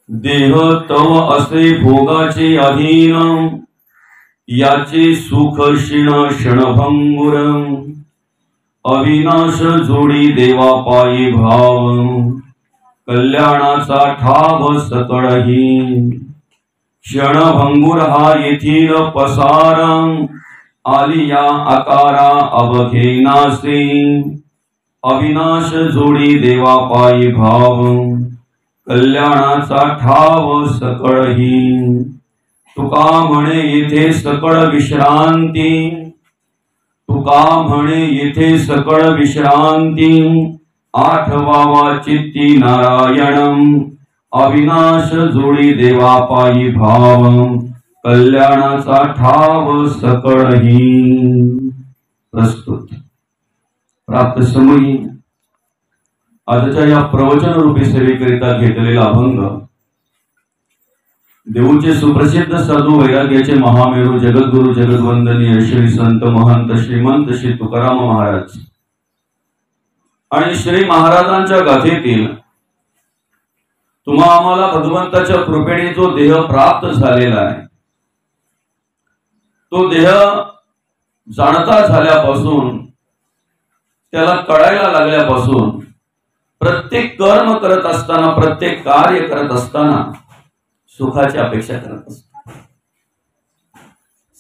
देह तव असे भोगाचे अधीन, याचे सुख क्षीण क्षणभंगुर, अविनाश जोडी देवा पायी भाव, कल्याणाचा ठाव सकळही, क्षणभंगुर हा येथील पसार, आलिया आकारा अवघेनासे, अविनाश जोडी देवा पायी भाव, कल्याणाचा ठाव सकळही, तुका म्हणे येथे सकळ विश्रांती, तुका म्हणे येथे सकळ विश्रांती, आठवावा चित्ती नारायणम, अविनाश जोडी देवा पायी भाव, कल्याणाचा ठाव सकळही. प्रस्तुत प्राप्त समयी आजच्या या प्रवचन रूपी सेवेकरिता घेतलेला अभंग देऊचे सुप्रसिद्ध साधू वैराग्याचे महामेरू जगद्गुरु जगद्वंदनीय श्री संत महंत श्रीमंत श्री तुकाराम महाराज आणि श्री महाराजांच्या गाथेतील तुम्हा आम्हाला भगवंताच्या कृपेने जो देह प्राप्त झालेला आहे, तो देह जाणता झाल्यापासून, त्याला कळायला लागल्यापासून, प्रत्येक कर्म करत असताना, प्रत्येक कार्य करत असताना सुखाची अपेक्षा करत असतो.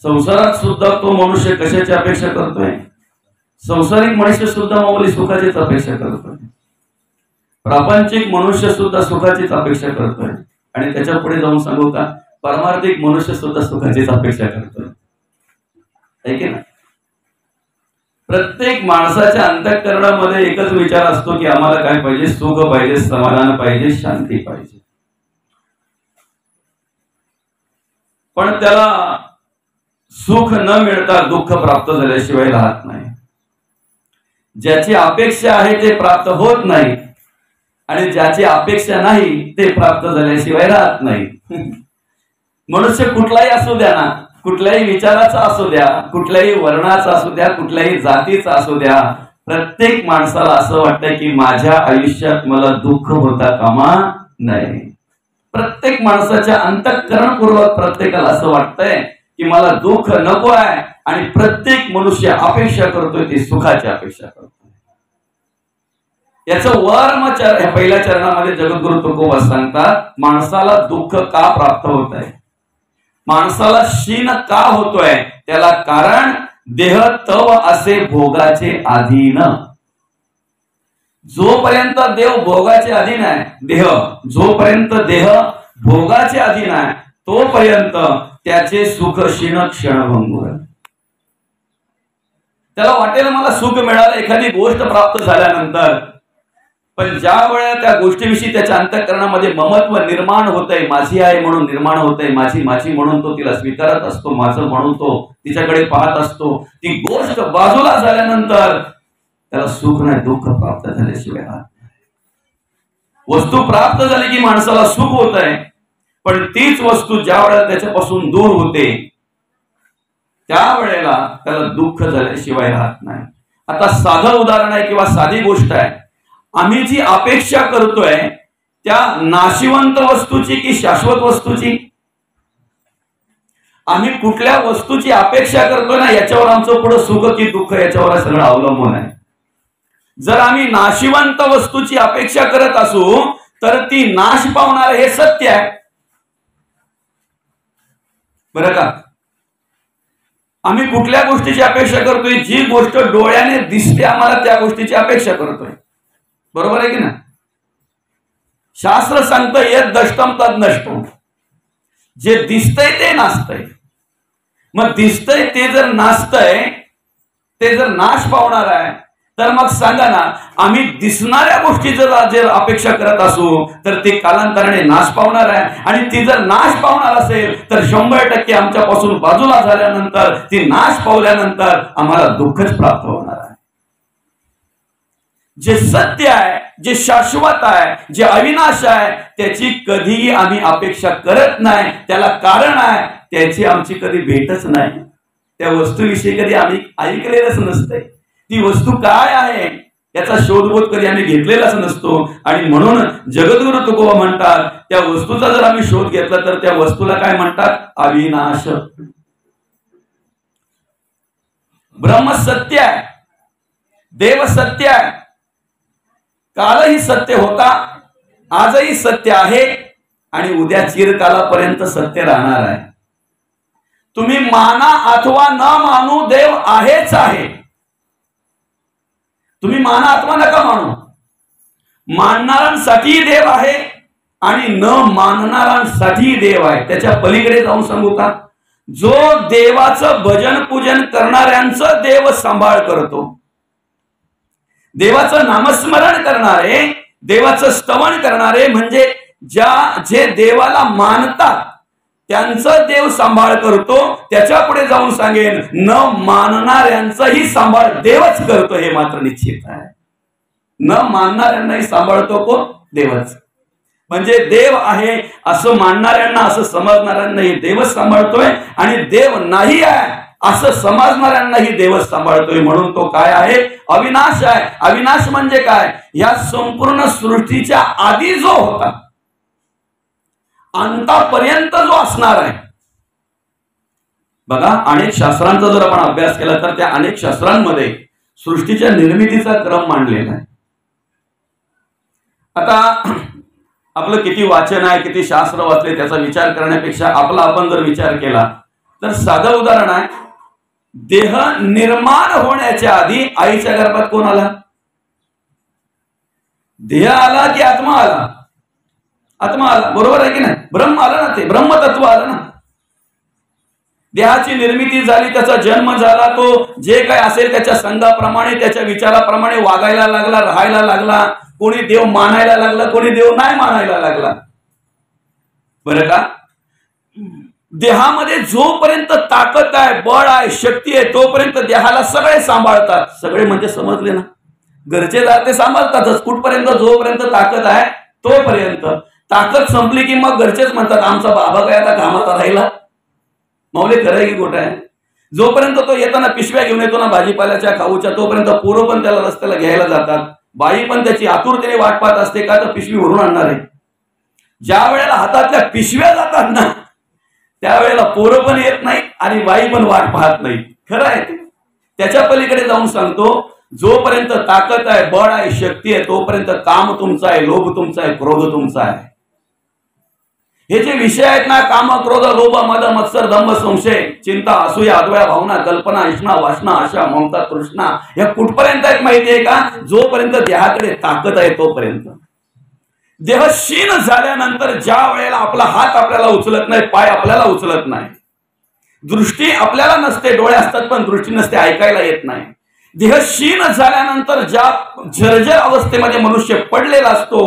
संसारात सुद्धा तो मनुष्य कशाची अपेक्षा करतोय? संसारिक मनुष्य सुद्धा माऊली सुखाचीच अपेक्षा करतोय. प्रापंचिक मनुष्य सुद्धा सुखाचीच अपेक्षा करतोय. आणि त्याच्या पुढे जाऊन सांगू का, परमार्थिक मनुष्य सुद्धा सुखाचीच अपेक्षा करतोय, आहे की नाही? प्रत्येक माणसाच्या अंतःकरणामध्ये एकच विचार असतो की आम्हाला काय पाहिजे? सुख पाहिजे, समाधान पाहिजे, शांती पाहिजे. पण त्याला सुख न मिळता दुःख प्राप्त झाल्याशिवाय राहत नाही. ज्याची अपेक्षा आहे ते प्राप्त होत नाही, आणि ज्याची अपेक्षा नाही ते प्राप्त झाल्याशिवाय राहत नाही. मनुष्य कुठलाही असू द्या ना, कुठल्याही विचाराचा असू द्या, कुठल्याही वर्णाचा असू द्या, कुठल्याही जातीचा असू द्या, प्रत्येक माणसाला असं वाटतंय की माझ्या आयुष्यात मला दुःख होता कामा नये. प्रत्येक माणसाच्या अंतःकरणपूर्वक प्रत्येकाला असं वाटतंय की मला दुःख नको आहे, आणि प्रत्येक मनुष्य अपेक्षा करतोय ती सुखाची अपेक्षा करतोय. याचं वर्म पहिल्या चरणामध्ये जगद्गुरु तुकोबा सांगतात, माणसाला दुःख का प्राप्त होत आहे, माणसाला क्षीण का होतोय, त्याला कारण देह तव असे भोगाचे अधीन. जोपर्यंत देव भोगाचे अधीन आहे, देह जोपर्यंत देह भोगाचे अधीन आहे, तोपर्यंत त्याचे सुख क्षीण क्षणभंगुर. त्याला वाटेल मला सुख मिळालं एखादी गोष्ट प्राप्त झाल्यानंतर, पण ज्या वेळेला त्या गोष्टीविषयी त्याच्या अंतःकरणामध्ये ममत्व निर्माण होतंय, माझी आहे म्हणून निर्माण होतंय, माझी माझी म्हणून तो तिला स्वीकारत असतो, माझं म्हणून तो तिच्याकडे पाहत असतो, ती गोष्ट बाजूला झाल्यानंतर त्याला सुख नाही, दुःख प्राप्त झाल्याशिवाय राहत नाही. वस्तू प्राप्त झाली की माणसाला सुख होत आहे, पण तीच वस्तू ज्या वेळेला त्याच्यापासून दूर होते त्यावेळेला त्याला दुःख झाल्याशिवाय राहत नाही. आता साधं उदाहरण आहे किंवा साधी गोष्ट आहे, आम्ही जी अपेक्षा करतोय त्या नाशिवंत वस्तूची की शाश्वत वस्तूची? आम्ही कुठल्या वस्तूची अपेक्षा करतोय ना, याच्यावर आमचं पुढे सुख की दुःख याच्यावर सगळं अवलंबून आहे. जर आम्ही नाशिवंत वस्तूची अपेक्षा करत असू तर ती नाश पावणार हे सत्य आहे, बरं का? आम्ही कुठल्या गोष्टीची अपेक्षा करतोय? जी गोष्ट डोळ्याने दिसते आम्हाला त्या गोष्टीची अपेक्षा करतोय, बरोबर आहे की ना? शास्त्र सांगतं यद दष्टम तद नष्टम, जे दिसतंय ते नाचतंय. मग दिसतंय ते जर नाचतंय, ते जर नाश पावणार आहे, तर मग सांगा ना, आम्ही दिसणाऱ्या गोष्टी जर अपेक्षा करत असू तर ते कालांतराने नाश पावणार आहे, आणि ती जर नाश पावणार असेल तर 100% आमच्यापासून बाजूला झाल्यानंतर, ती नाश पावल्यानंतर आम्हाला दुःखच प्राप्त होणार आहे. जे सत्य आहे, जे शाश्वत आहे, जे अविनाश आहे, त्याची कधीही आम्ही अपेक्षा करत नाही. त्याला कारण आहे, त्याची आमची कधी भेटच नाही. त्या वस्तूविषयी कधी आम्ही ऐकलेलंच नसतंय. ती वस्तू काय आहे याचा शोधबोध कधी आम्ही घेतलेलाच नसतो. आणि म्हणून जगद्गुरु तुकोबा म्हणतात त्या वस्तूचा जर आम्ही शोध घेतला तर त्या वस्तूला काय म्हणतात? अविनाश. ब्रह्म सत्य आहे, देव सत्य आहे, कालही सत्य होता, आजही सत्य आहे आणि उद्या चिरकालापर्यंत सत्य राहणार आहे. तुम्ही माना अथवा न मानू, देव आहेच आहे. तुम्ही माना अथवा नका मानू, मानणाऱ्यांसाठी देव आहे आणि न मानणाऱ्यांसाठी देव आहे. त्याच्या पलीकडे जाऊन सांगू का? जो देवाचं भजन पूजन करणाऱ्यांचं देव सांभाळ करतो, देवाचं नामस्मरण करणारे, देवाचं स्तवन करणारे, म्हणजे जे देवाला मानतात त्यांचं देव सांभाळ करतो. त्याच्या पुढे जाऊन सांगेन न मानणाऱ्यांचाही सांभाळ देवच करतो, हे मात्र निश्चित आहे. न मानणाऱ्यांनाही सांभाळतो कोण? देवच. म्हणजे देव आहे असं मानणाऱ्यांना, असं समजणाऱ्यांनाही देवच सांभाळतोय आणि देव नाही आहे असं समजणाऱ्यांनाही देवच सांभाळतोय. म्हणून तो काय आहे? अविनाश आहे. अविनाश म्हणजे काय? या संपूर्ण सृष्टीच्या आधी जो होता, अंतापर्यंत जो असणार आहे. बघा, अनेक शास्त्रांचा जर आपण अभ्यास केला तर त्या अनेक शास्त्रांमध्ये सृष्टीच्या निर्मितीचा क्रम मांडलेला आहे. आता आपलं किती वाचन आहे, किती शास्त्र वाचले त्याचा विचार करण्यापेक्षा आपला आपण जर विचार केला तर साधं उदाहरण आहे. देह निर्माण होण्याच्या आधी आईच्या गर्भात कोण आला? देह आला की आत्मा आला? आत्मा आला, बरोबर आहे की नाही? ब्रह्म आला ना, ते ब्रह्मतत्व आलं ना. देहाची निर्मिती झाली, त्याचा जन्म झाला, तो जे काय असेल त्याच्या संघाप्रमाणे, त्याच्या विचाराप्रमाणे वागायला लागला, राहायला लागला. कोणी देव मानायला लागला, कोणी देव नाही मानायला लागला. बरं का? देहामध्ये जोपर्यंत ताकद आहे, बळ आहे, शक्ती आहे, तोपर्यंत देहाला सगळे सांभाळतात. सगळे म्हणजे समजले ना, गरजेदार ते सांभाळतातच. कुठपर्यंत? जोपर्यंत ताकद आहे तोपर्यंत. ताकद संपली की मग घरचेच म्हणतात आमचा बाबा काय आता कामाचा राहिला. माऊली खरं की खोटं आहे? जोपर्यंत तो येताना पिशव्या घेऊन येतो ना भाजीपाल्याच्या, खाऊच्या, तोपर्यंत पोरं पण त्याला रस्त्याला घ्यायला जातात. बाई पण त्याची आतुरतेने वाट पाहत असते, का तर पिशवी भरून आणणार आहे. ज्या वेळेला हातातल्या पिशव्या जातात ना त्यावेळेला पोरं पण येत नाही आणि बाई पण वाट पाहत नाही. खरं आहे ते. त्याच्या पलीकडे जाऊन सांगतो, जोपर्यंत ताकद आहे, बळ आहे, शक्ती आहे, तोपर्यंत काम तुमचा आहे, लोभ तुमचा आहे, क्रोध तुमचा आहे. हे जे विषय आहेत ना, काम, क्रोध, लोभ, मद, मत्सर, दंभ, संशय, चिंता, असूया, अद्वया, भावना, कल्पना, इष्णा, वासना, आशा, ममता, तृष्णा, या कुठपर्यंत आहेत माहितीये का? जोपर्यंत देहाकडे ताकद आहे तोपर्यंत. देह क्षीण झाल्यानंतर ज्या वेळेला आपला हात आपल्याला उचलत नाही, पाय आपल्याला उचलत नाही, दृष्टी आपल्याला नसते, डोळे असतात पण दृष्टी नसते, ऐकायला येत नाही. देह क्षीण झाल्यानंतर ज्या जर्जर अवस्थेमध्ये मनुष्य पडलेला असतो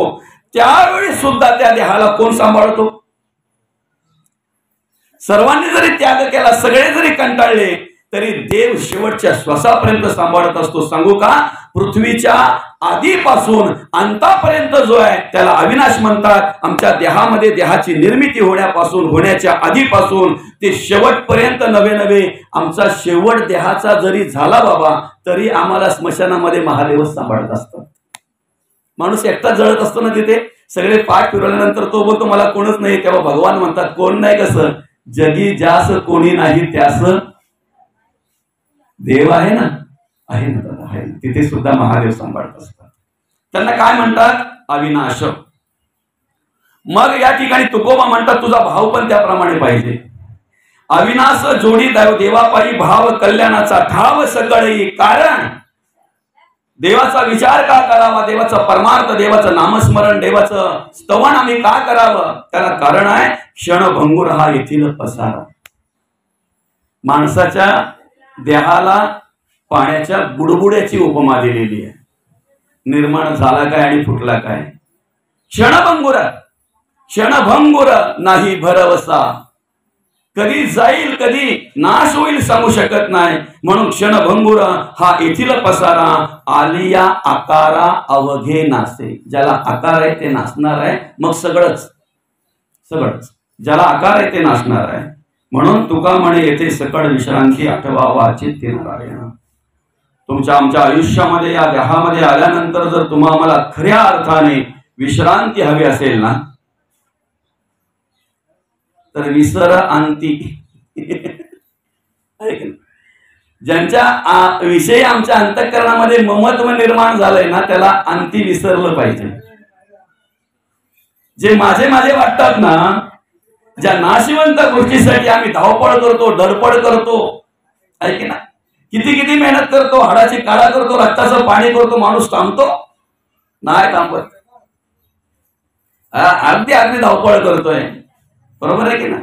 त्यावेळी सुद्धा त्या देहाला कोण सांभाळतो? सर्वांनी जरी त्याग केला, सगळे जरी कंटाळले, तरी देव शेवटच्या श्वासापर्यंत सांभाळत असतो. सांगू का? पृथ्वीच्या आधीपासून अंतापर्यंत जो आहे त्याला अविनाश म्हणतात. आमच्या देहामध्ये देहाची निर्मिती होण्यापासून, होण्याच्या आधीपासून ते शेवटपर्यंत नवे आमचा शेवट देहाचा जरी झाला बाबा, तरी आम्हाला स्मशानामध्ये महादेवच सांभाळत असतात. माणूस एकटा जळत असतो ना तिथे, सगळे पाठ फिरवल्यानंतर तो बोलतो मला कोणच नाही. तेव्हा भगवान म्हणतात कोण नाही कसं? जगी ज्यास कोणी नाही त्यास देव आहे ना, आहे ना दादा, आहे. तिथे सुद्धा महादेव सांभाळत असतात. त्यांना काय म्हणतात? अविनाश. मग या ठिकाणी तुकोबा म्हणतात तुझा भाव पण त्याप्रमाणे पाहिजे. अविनाश जोडी देवापायी भाव कल्याणाचा ठाव सकळई. कारण देवाचा विचार का करावा, देवाचा परमार्थ, देवाचं नामस्मरण, देवाचं स्तवन आम्ही का करावं? त्याला कारण आहे क्षणभंगुर हा येथील पसारा. माणसाच्या देहाला पाण्याच्या बुडबुड्याची उपमा दिलेली आहे. निर्माण झाला काय आणि फुटला काय? क्षणभंगुर. क्षणभंगुर नाही भरवसा. कधी जाईल, कधी नाश होईल सांगू शकत नाही. म्हणून क्षणभंगुर हा येथील पसारा. आलिया आकारा अवघे नासे. ज्याला आकार आहे ते नाचणार आहे. मग सगळंच ज्याला आकार आहे ते नाचणार आहे. म्हणून तुका म्हणे येथे सकळ विश्रांती आठवावा चित्ती नारायण. तुमच्या आमच्या आयुष्यामध्ये या देहामध्ये आल्यानंतर जर तुम्हाला खऱ्या अर्थाने विश्रांती हवी असेल ना, तर विसर अंती ज्यांच्या विषयी आमच्या अंतःकरणामध्ये ममत्व निर्माण झालंय ना, त्याला अंती विसरलं पाहिजे. जे माझे माझे वाटतात ना, ज्या नाशिवंत गोष्टीसाठी आम्ही धावपळ करतो, धडपड करतो, ऐक ना, किती किती मेहनत करतो, हाडाची काळा करतो, रक्ताचं पाणी करतो, माणूस थांबतो नाही, थांबत. अगदी अगदी धावपळ करतोय, बरोबर आहे की ना.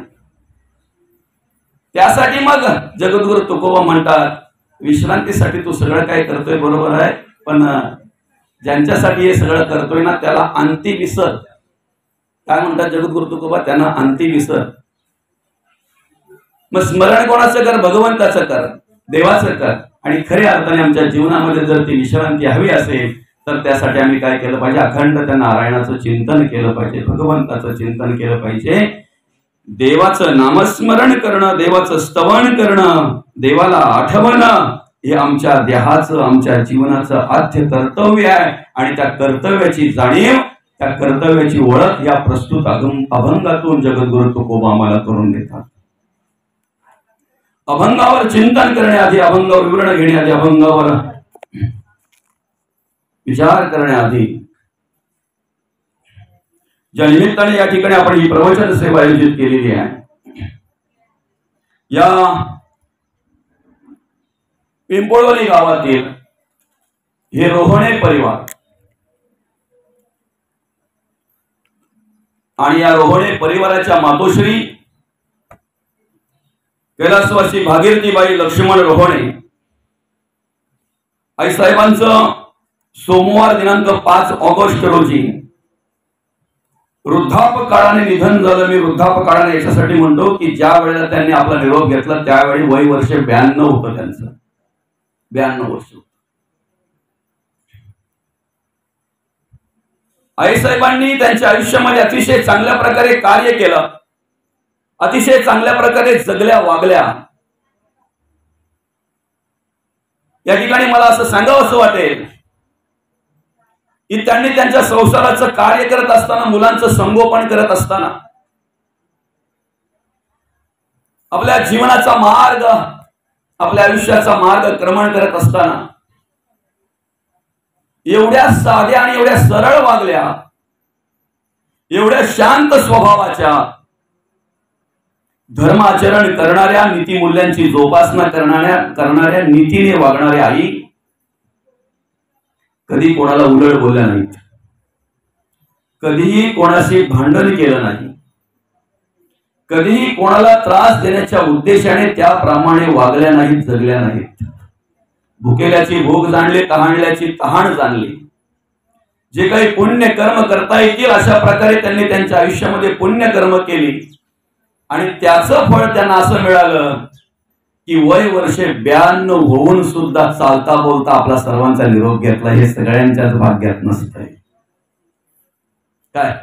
त्यासाठी मग जगद्गुरु तुकोबा म्हणतात, विश्रांतीसाठी तू सगळं काय करतोय बरोबर आहे, पण ज्यांच्यासाठी हे सगळं करतोय ना, त्याला अंती विसर. काय म्हणतात जगद्गुरु तुकोबा, त्यांना अंती विसर. मग स्मरण कोणाचं कर? भगवंताचं कर, देवाचं कर. आणि खऱ्या अर्थाने आमच्या जीवनामध्ये जर ती विश्रांती हवी असेल तर त्यासाठी आम्ही काय केलं पाहिजे? अखंड त्या नारायणाचं चिंतन केलं पाहिजे, भगवंताचं चिंतन केलं पाहिजे, देवाचं नामस्मरण करणं, देवाचं स्तवन करणं, देवाला आठवणं, हे आमच्या देहाचं, आमच्या जीवनाचं आद्य कर्तव्य आहे. आणि त्या कर्तव्याची जाणीव, त्या कर्तव्याची ओळख या प्रस्तुत अभंगातून जगद्गुरु तुकोबा आम्हाला करून देतात. अभंगावर चिंतन करण्याआधी, अभंगावर विवरण घेण्याआधी, अभंगावर विचार करण्याआधी, ज्या निमित्ताने या ठिकाणी आपण ही प्रवचन सेवा आयोजित केलेली आहे, या पिंपळवली गावातील हे रोहणे परिवार आणि या रोहणे परिवाराच्या मातोश्री कैलासवासी भागीरथीबाई लक्ष्मण रोहणे आईसाहेबांचं सोमवार दिनांक 5 ऑगस्ट रोजी वृद्धापकाळाने निधन झालं. मी वृद्धापकाळाने याच्यासाठी म्हणतो की ज्या वेळेला त्यांनी आपला निरोप घेतला त्यावेळी वय वर्ष 92 होतं त्यांचं, 92 वर्ष. आईसाहेबांनी त्यांच्या आयुष्यामध्ये अतिशय चांगल्या प्रकारे कार्य केलं, अतिशय चांगल्या प्रकारे जगल्या, वागल्या. या ठिकाणी मला असं सांगावं असं वाटेल की त्यांनी त्यांच्या संसाराचं कार्य करत असताना, मुलांचं संगोपन करत असताना, आपल्या जीवनाचा मार्ग, आपल्या आयुष्याचा मार्ग क्रमण करत असताना एवढ्या साध्या आणि एवढ्या सरळ वागल्या, एवढ्या शांत स्वभावाच्या, धर्माचरण करणाऱ्या, नीतिमूल्यांची जोपासना करणाऱ्या नीतीने वागणाऱ्या आई कधी कोणाला उलट बोलल्या नाहीत, कधीही कोणाशी भांडण केलं नाही, कधीही कोणाला त्रास देण्याच्या उद्देशाने त्याप्रमाणे वागल्या नाहीत, जगल्या नाहीत. भुकेल्याची भूक जाणली, तहानल्याची तहान जाणली. जे काही पुण्य कर्म करता येतील अशा प्रकारे त्यांनी त्यांच्या आयुष्यामध्ये पुण्य कर्म केली आणि त्याचं फळ त्यांना असं मिळालं की वय वर्ष 92 होऊन सुद्धा चालता बोलता आपला सर्वांचा निरोप घेतला. हे सगळ्यांच्याच भाग्यात नसतंय. काय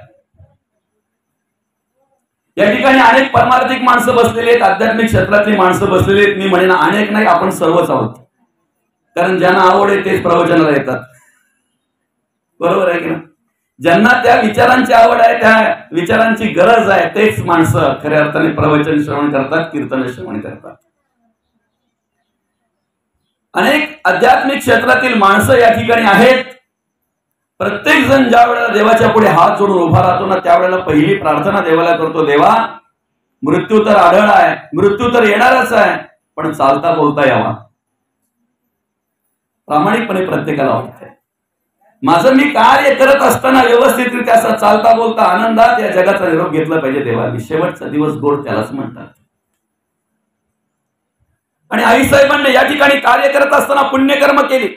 या ठिकाणी अनेक परमार्थिक माणसं बसलेली आहेत, आध्यात्मिक क्षेत्रातली माणसं बसलेली आहेत. मी म्हणेन अनेक नाही, आपण सर्वच आहोत. कारण ज्यांना आवड आहे तेच प्रवचनाला येतात, बरोबर आहे की ना. ज्यांना त्या विचारांची आवड आहे, त्या विचारांची गरज आहे, तेच माणसं खऱ्या अर्थाने प्रवचन श्रवण करतात, कीर्तन श्रवण करतात. अनेक आध्यात्मिक क्षेत्रातील माणसं या ठिकाणी आहेत. प्रत्येक जण ज्या वेळेला देवाच्या पुढे हात जोडून उभा राहतो ना, त्यावेळेला पहिली प्रार्थना देवाला करतो, देवा मृत्यू तर आढळ आहे, मृत्यू तर येणारच आहे, पण चालता बोलता यावा. प्रामाणिकपणे प्रत्येकाला वाटतंय माझं मी कार्य करत असताना व्यवस्थितरित्या असं चालता बोलता आनंदात या जगाचा निरोप घेतला पाहिजे देवा. शेवटचा दिवस गोड त्यालाच म्हणतात. आणि आईसाहेबांनी या ठिकाणी कार्य करत असताना पुण्यकर्म केली,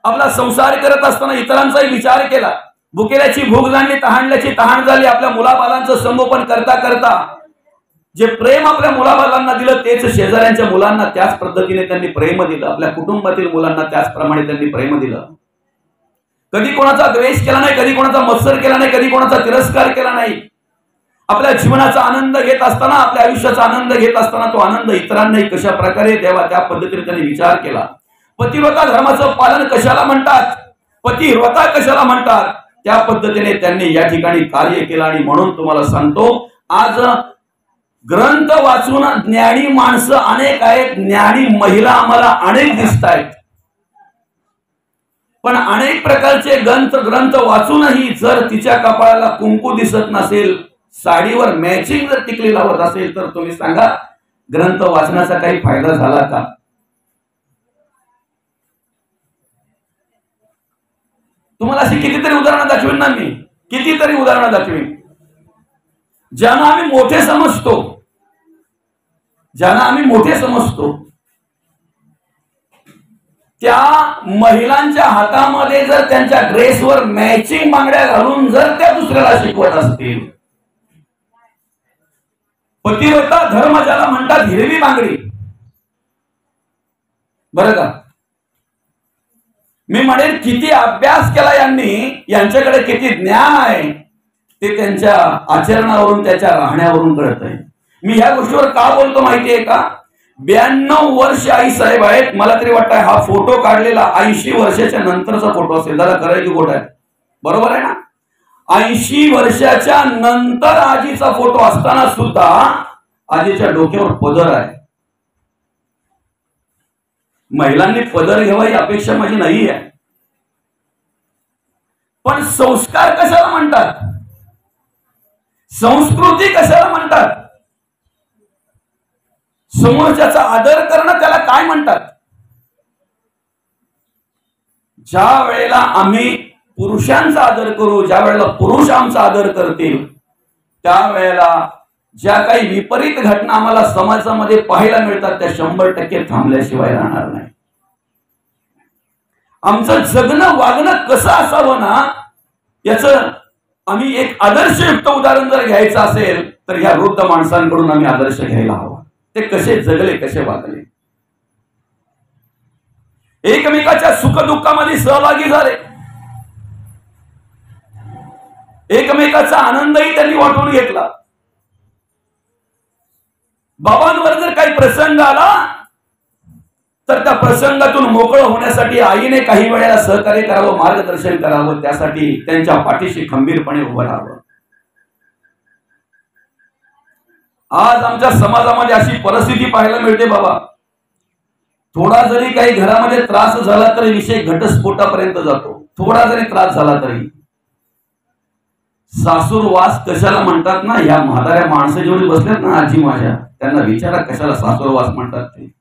आपला संसार करत असताना इतरांचाही विचार केला. भुकेल्याची भूक जाणली, तहानल्याची तहान झाली. आपल्या मुलाबालांचं संगोपन करता करता जे प्रेम आपल्या मुलाबालांना दिलं तेच शेजाऱ्यांच्या मुलांना त्याच पद्धतीने त्यांनी प्रेम दिलं. आपल्या कुटुंबातील मुलांना त्याचप्रमाणे त्यांनी प्रेम दिलं. कधी कोणाचा द्वेष केला नाही, कधी कोणाचा मत्सर केला नाही, कधी कोणाचा तिरस्कार केला नाही. आपल्या जीवनाचा आनंद घेत असताना, आपल्या आयुष्याचा आनंद घेत असताना तो आनंद इतरांनाही कशा प्रकारे द्यावा त्या पद्धतीने त्यांनी विचार केला. पतिव्रता धर्माचं पालन कशाला म्हणतात, पतिव्रता कशाला म्हणतात, त्या पद्धतीने त्यांनी या ठिकाणी कार्य केलं. आणि म्हणून तुम्हाला सांगतो, आज ग्रंथ वाचून ज्ञानी माणसं अनेक आहेत, ज्ञानी महिला आम्हाला अनेक दिसत आहेत, पण अनेक प्रकारचे ग्रंथ वाचूनही जर तिच्या कपाळाला कुंकू दिसत नसेल, साडीवर मॅचिंग जर टिकली लावत असेल, तर तुम्ही सांगा ग्रंथ वाचण्याचा काही फायदा झाला का? तुम्हाला अशी कितीतरी उदाहरणं दाखवीन ना मी, कितीतरी उदाहरणं दाखवीन. ज्यांना आम्ही मोठे समजतो, त्या महिलांच्या हातामध्ये जर त्यांच्या ड्रेसवर मॅचिंग बांगड्या घालून जर त्या दुसऱ्याला शिकवत असतील, पतिव्रता धर्म ज्याला म्हणतात, हिरवी बांगडी, बरं का? मी म्हणेन किती अभ्यास केला यांनी, यांच्याकडे किती ज्ञान आहे ते त्यांच्या आचरणावरून, त्याच्या राहण्यावरून कळत आहे. मी ह्या गोष्टीवर का बोलतो माहितीये का? 92 वर्ष आई साहेब आहेत. मला तरी वाटतं हा फोटो काढलेला 80 वर्षाच्या नंतरचा फोटो असेल. जरा खरं की खोटं आहे? बरोबर आहे ना? 80 वर्षाच्या नंतर आजीचा फोटो असताना सुद्धा आजीच्या डोक्यावर पदर आहे. महिलांनी पदर घ्यावा ही अपेक्षा माझी नाही आहे, पण संस्कार कशाला म्हणतात, संस्कृती कशाला म्हणतात, समोरच्याचा आदर करणं त्याला काय म्हणतात? ज्या वेळेला आम्ही पुरुषांचा आदर करू, ज्या वेळेला पुरुष आमचा आदर करतील, त्यावेळेला ज्या काही विपरीत घटना आम्हाला समाजामध्ये पाहायला मिळतात त्या 100% थांबल्याशिवाय राहणार नाही. आमचं जगणं वागणं कसं असावं ना, याचं आम्ही एक आदर्शयुक्त उदाहरण जर घ्यायचं असेल तर या वृद्ध माणसांकडून आम्ही आदर्श घ्यायला हवा. ते कसे जगले, कसे वागले, एकमेकाच्या सुखदुःखामध्ये सहभागी झाले, एकमेकाचा आनंदही त्यांनी वाटून घेतला. बाबांवर जर काही प्रसंग आला तर त्या प्रसंगातून मोकळं होण्यासाठी आईने काही वेळेला सहकार्य करावं, मार्गदर्शन करावं, त्यासाठी त्यांच्या पाठीशी खंबीरपणे उभं राहावं. आज आमच्या समाजामध्ये अशी परिस्थिती पाहायला मिळते बाबा, थोडा जरी काही घरामध्ये त्रास झाला तरी विषय घटस्फोटापर्यंत जातो. थोडा जरी त्रास झाला तरी सासूरवास कशाला म्हणतात ना, या म्हाताऱ्या माणसं जेवढी बसल्यात ना आजी माझ्या, त्यांना विचारा कशाला सासूरवास म्हणतात ते.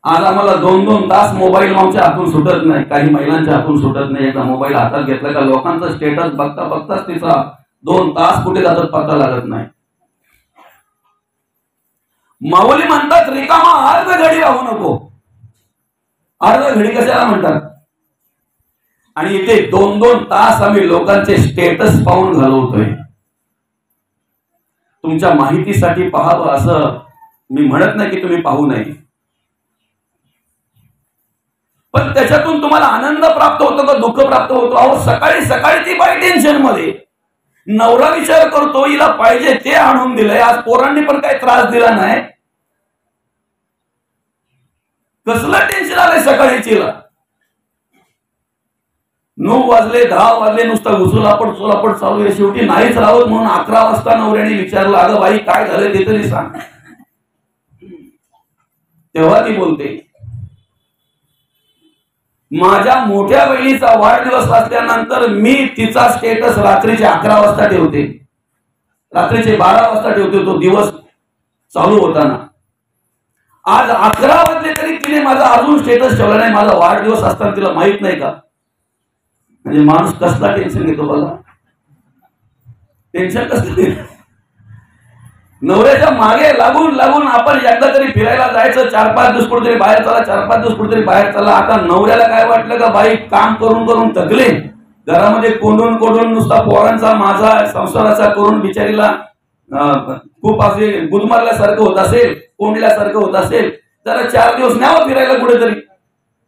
आज आम्हाला 2-2 तास मोबाईल आमच्या हातून सुटत नाही, काही महिलांच्या हातून सुटत नाही. एकदा मोबाईल हातात घेतला का लोकांचा स्टेटस बघता बघताच तिचा 2 तास कुठे जातात पत्ता लागत नाही. माऊली म्हणतात रिकामा अर्ध घडी राहू नको. अर्ध घडी कशाला म्हणतात? आणि इथे 2-2 तास आम्ही लोकांचे स्टेटस पाहून घालवतोय. तुमच्या माहितीसाठी पाहावं असं मी म्हणत नाही की तुम्ही पाहू नये, पण त्याच्यातून तुम्हाला आनंद प्राप्त होतो का दुःख प्राप्त होतो? अहो सकाळी सकाळी ती बाई टेन्शन मध्ये, नवरा विचार करतो हिला पाहिजे ते आणून दिलंय, आज पोरांनी पण काही त्रास दिला नाही, कसलं टेन्शन आलंय सकाळीचीला. 9 वाजले 10 वाजले नुसता घुसलापट चालू आहे. शेवटी नाहीच राहत म्हणून 11 वाजता नवऱ्याने विचारलं, अगं बाई काय झालं ते तरी सांग. तेव्हा ती बोलते, माझ्या मोठ्या बहिणीचा वाढदिवस असल्यानंतर मी तिचा स्टेटस रात्रीचे 11 वाजता ठेवते, रात्रीचे 12 वाजता ठेवते, तो दिवस चालू होताना. आज 11 वाजले तरी तिने माझा अजून स्टेटस ठेवला नाही. माझा वाढदिवस असताना तिला माहित नाही का? म्हणजे माणूस कसला टेन्शन घेतो बघा. टेन्शन कसलं? नवऱ्याच्या मागे लागून लागून आपण एकदा तरी फिरायला जायचं, 4-5 दिवस कुठेतरी बाहेर चला, 4-5 दिवस कुठेतरी बाहेर चला. आता नवऱ्याला काय वाटलं का बाई काम करून करून थकले, घरामध्ये कोंडून नुसता पोरांचा माझा संसाराचा करून बिचारीला खूप असे गुदमारल्यासारखं होत असेल, कोंडल्यासारखं होत असेल, जरा 4 दिवस न्यावं फिरायला कुठेतरी.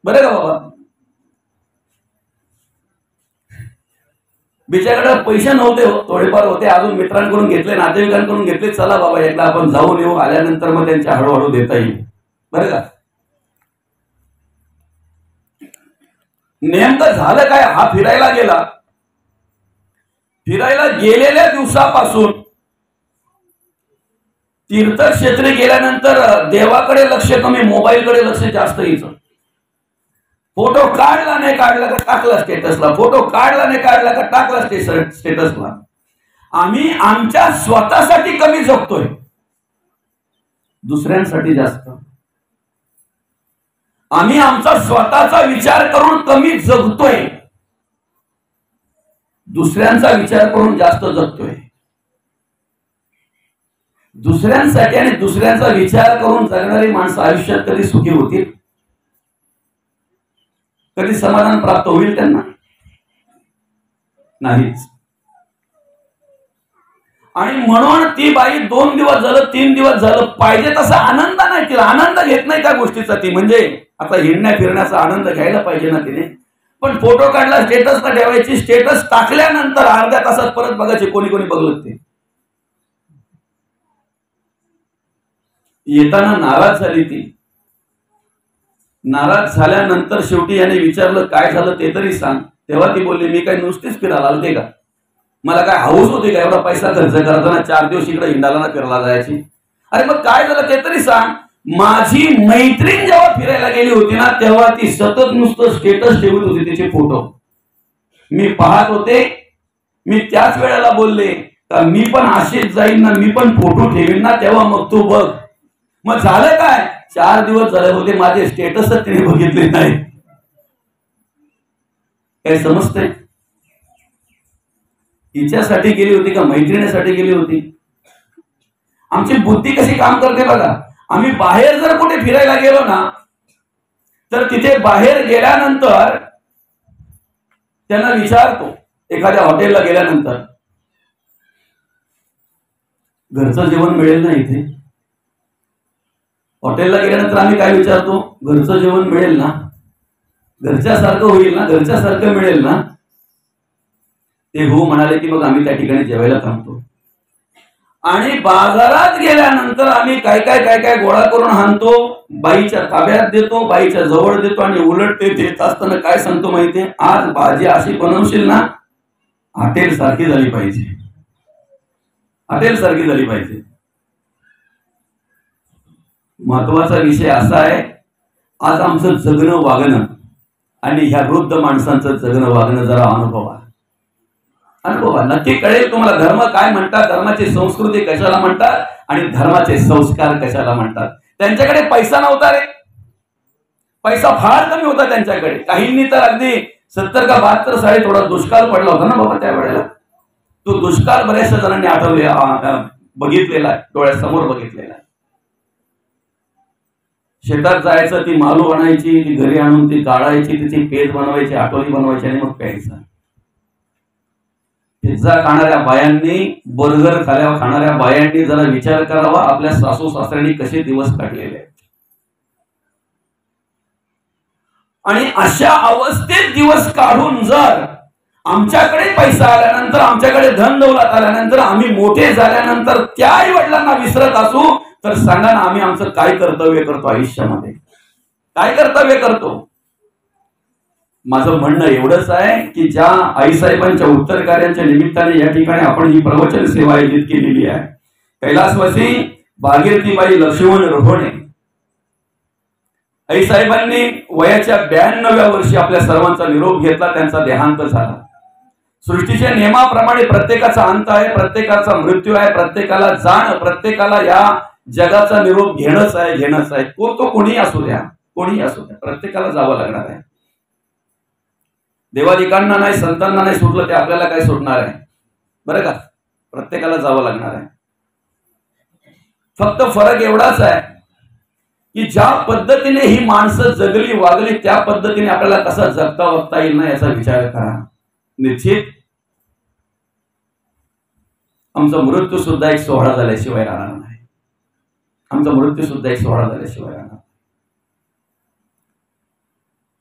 बरं का बाबा? बिचाराकडे पैसे नव्हते, थोडेफार होते, अजून मित्रांकडून घेतले, नातेवाईकांकडून घेतले, चला बाबा एकदा आपण जाऊन येऊ, आल्यानंतर मग त्यांच्या हळूहळू देता येईल. बरं का? नेमकं झालं काय? हा फिरायला गेला. फिरायला गेलेल्या दिवसापासून तीर्थक्षेत्री गेल्यानंतर देवाकडे लक्ष कमी, मोबाईलकडे लक्ष जास्त यायचं. फोटो काढला नाही काढला का टाकला स्टेटसला, फोटो काढला नाही काढला का टाकला स्टेटसला. आम्ही आमच्या स्वतःसाठी कमी जगतोय, दुसऱ्यांसाठी जास्त. आम्ही आमचा स्वतःचा विचार करून कमी जगतोय, दुसऱ्यांचा विचार करून जास्त जगतोय. दुसऱ्यांसाठी आणि दुसऱ्यांचा विचार करून जगणारी माणसं आयुष्यात कधी सुखी होतील? कधी समाधान प्राप्त होईल त्यांना? नाहीच. आणि म्हणून ती बाई 2 दिवस झालं 3 दिवस झालं पाहिजे तसा आनंद नाही, तिला आनंद घेत नाही त्या गोष्टीचा. ती म्हणजे आता हिंडण्या फिरण्याचा आनंद घ्यायला पाहिजे ना तिने, पण फोटो काढला स्टेटसला ठेवायची, स्टेटस टाकल्यानंतर अर्ध्या तासात परत बघायचे कोणी कोणी बघलं ते. येताना नाराज झाली ती. नाराज झाल्यानंतर शेवटी याने विचारलं काय झालं ते तरी सांग. तेव्हा ती बोलली मी काय नुसतीच फिरायला आलते का, मला काय हाऊस होती का एवढा पैसा खर्च करताना 4 दिवस इकडे हिंडाला ना फिरायला जायची. अरे मग काय झालं ते तरी सांग. माझी मैत्रीण जेव्हा फिरायला गेली होती ना तेव्हा ती सतत नुसतं स्टेटस ठेवत होती तिचे फोटो. मी पाहत होते, मी त्याच वेळेला बोलले का मी पण असेच जाईन ना, मी पण फोटो ठेवीन ना, तेव्हा मग तू बघ. मग झालं काय? 4 दिवस झाले होते माझे स्टेटसच तिने बघितले नाही. काय समजतंय? तिच्यासाठी गेली होती का मैत्रिणीसाठी गेली होती? आमची बुद्धी कशी काम करते बघा. आम्ही बाहेर जर कुठे फिरायला गेलो ना तर तिथे बाहेर गेल्यानंतर त्यांना विचारतो, एखाद्या हॉटेलला गेल्यानंतर घरचं जेवण मिळेल ना इथे? हॉटेलला गेल्यानंतर आम्ही काय विचारतो? घरचं जेवण मिळेल ना, घरच्यासारखं होईल ना, घरच्यासारखं मिळेल ना? ते हो म्हणाले की मग आम्ही त्या ठिकाणी जेवायला थांबतो. आणि बाजारात गेल्यानंतर आम्ही काय काय काय काय गोळा करून आणतो, बाईच्या ताब्यात देतो, बाईच्या जवळ देतो आणि उलट ते देत असताना काय सांगतो माहितीये? आज भाजी अशी बनवशील ना हॉटेल सारखी झाली पाहिजे, हॉटेल सारखी झाली पाहिजे. महत्वाचा विषय असा आहे, आज आमचं जगणं वागणं आणि ह्या वृद्ध माणसांचं जगणं वागणं जरा अनुभवा. नक्की कळेल तुम्हाला धर्म काय म्हणतात, धर्माची संस्कृती कशाला म्हणतात आणि धर्माचे संस्कार कशाला म्हणतात. त्यांच्याकडे पैसा नव्हता रे, पैसा फार कमी होता त्यांच्याकडे. काहींनी तर अगदी 70 का 72 साली थोडा दुष्काळ पडला होता ना बाबा त्यावेळेला. तो दुष्काळ बऱ्याचशा जणांनी आठवले, बघितलेला आहे, डोळ्यासमोर बघितलेला आहे. शेतात जायचं, ती मालू आणायची, ती घरी आणून ती काढायची, तिची पेज बनवायची, आटोली बनवायची आणि मग प्यायचं. पिझ्झा खाणाऱ्या बायांनी, बर्गर खाणाऱ्या बायांनी जरा विचार करावा आपल्या सासू सासऱ्यांनी कसे दिवस काढलेले आहेत. आणि अशा अवस्थेत दिवस काढून जर आमच्याकडे पैसा आल्यानंतर, आमच्याकडे धन दौलत आल्यानंतर, आम्ही मोठे झाल्यानंतर त्या आई वडिलांना विसरत असू तर सांगा ना आम्ही आमचं काय कर्तव्य करतो आयुष्यामध्ये? काय कर्तव्य करतो? माझं म्हणणं एवढंच आहे की ज्या आईसाहेबांच्या उत्तर कार्याच्या निमित्ताने या ठिकाणी आपण ही प्रवचन सेवा आयोजित केलेली आहे, कैलासवासी भागीरथीबाई लक्ष्मण रोहणे आईसाहेबांनी वयाच्या 92व्या वर्षी आपल्या सर्वांचा निरोप घेतला, त्यांचा देहांत झाला. सृष्टीच्या नियमाप्रमाणे प्रत्येकाचा अंत आहे, प्रत्येकाचा मृत्यू आहे, प्रत्येकाला जाण, प्रत्येकाला या जगाचा निरोप घेणंच आहे. तो कोणी असू द्या, प्रत्येकाला जावं लागणार आहे. देवादिकांना नाही, संतांना नाही सुटलं ते आपल्याला काय सुटणार आहे? बरं का, प्रत्येकाला जावं लागणार आहे. फक्त फरक एवढाच आहे की ज्या पद्धतीने ही माणसं जगली वागली त्या पद्धतीने आपल्याला कसा जगता वागता येईल ना याचा विचार करा. निश्चित आमचा मृत्यू सुद्धा एक सोहळा झाल्याशिवाय राहणार नाही. आमचा मृत्यू सुद्धा एक सोहळा झाल्याशिवाय राहणार.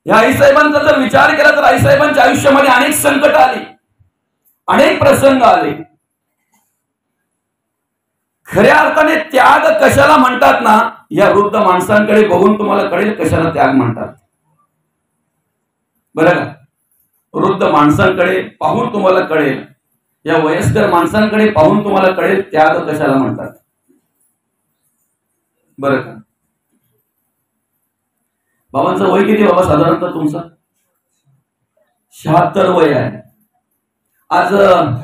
या आईसाहेबांचा जर विचार केला तर आईसाहेबांच्या आयुष्यामध्ये अनेक संकट आली, अनेक प्रसंग आले. खऱ्या अर्थाने त्याग कशाला म्हणतात ना, या वृद्ध माणसांकडे बघून तुम्हाला कळेल कशाला त्याग म्हणतात. बरं का? वृद्ध माणसांकडे पाहून तुम्हाला कळेल, या वयस्कर माणसांकडे पाहून तुम्हाला कळेल त्याग कशाला म्हणतात. बरं का? बाबांचं वय किती बाबा साधारणतः तुमचं? 76 वय आहे. आज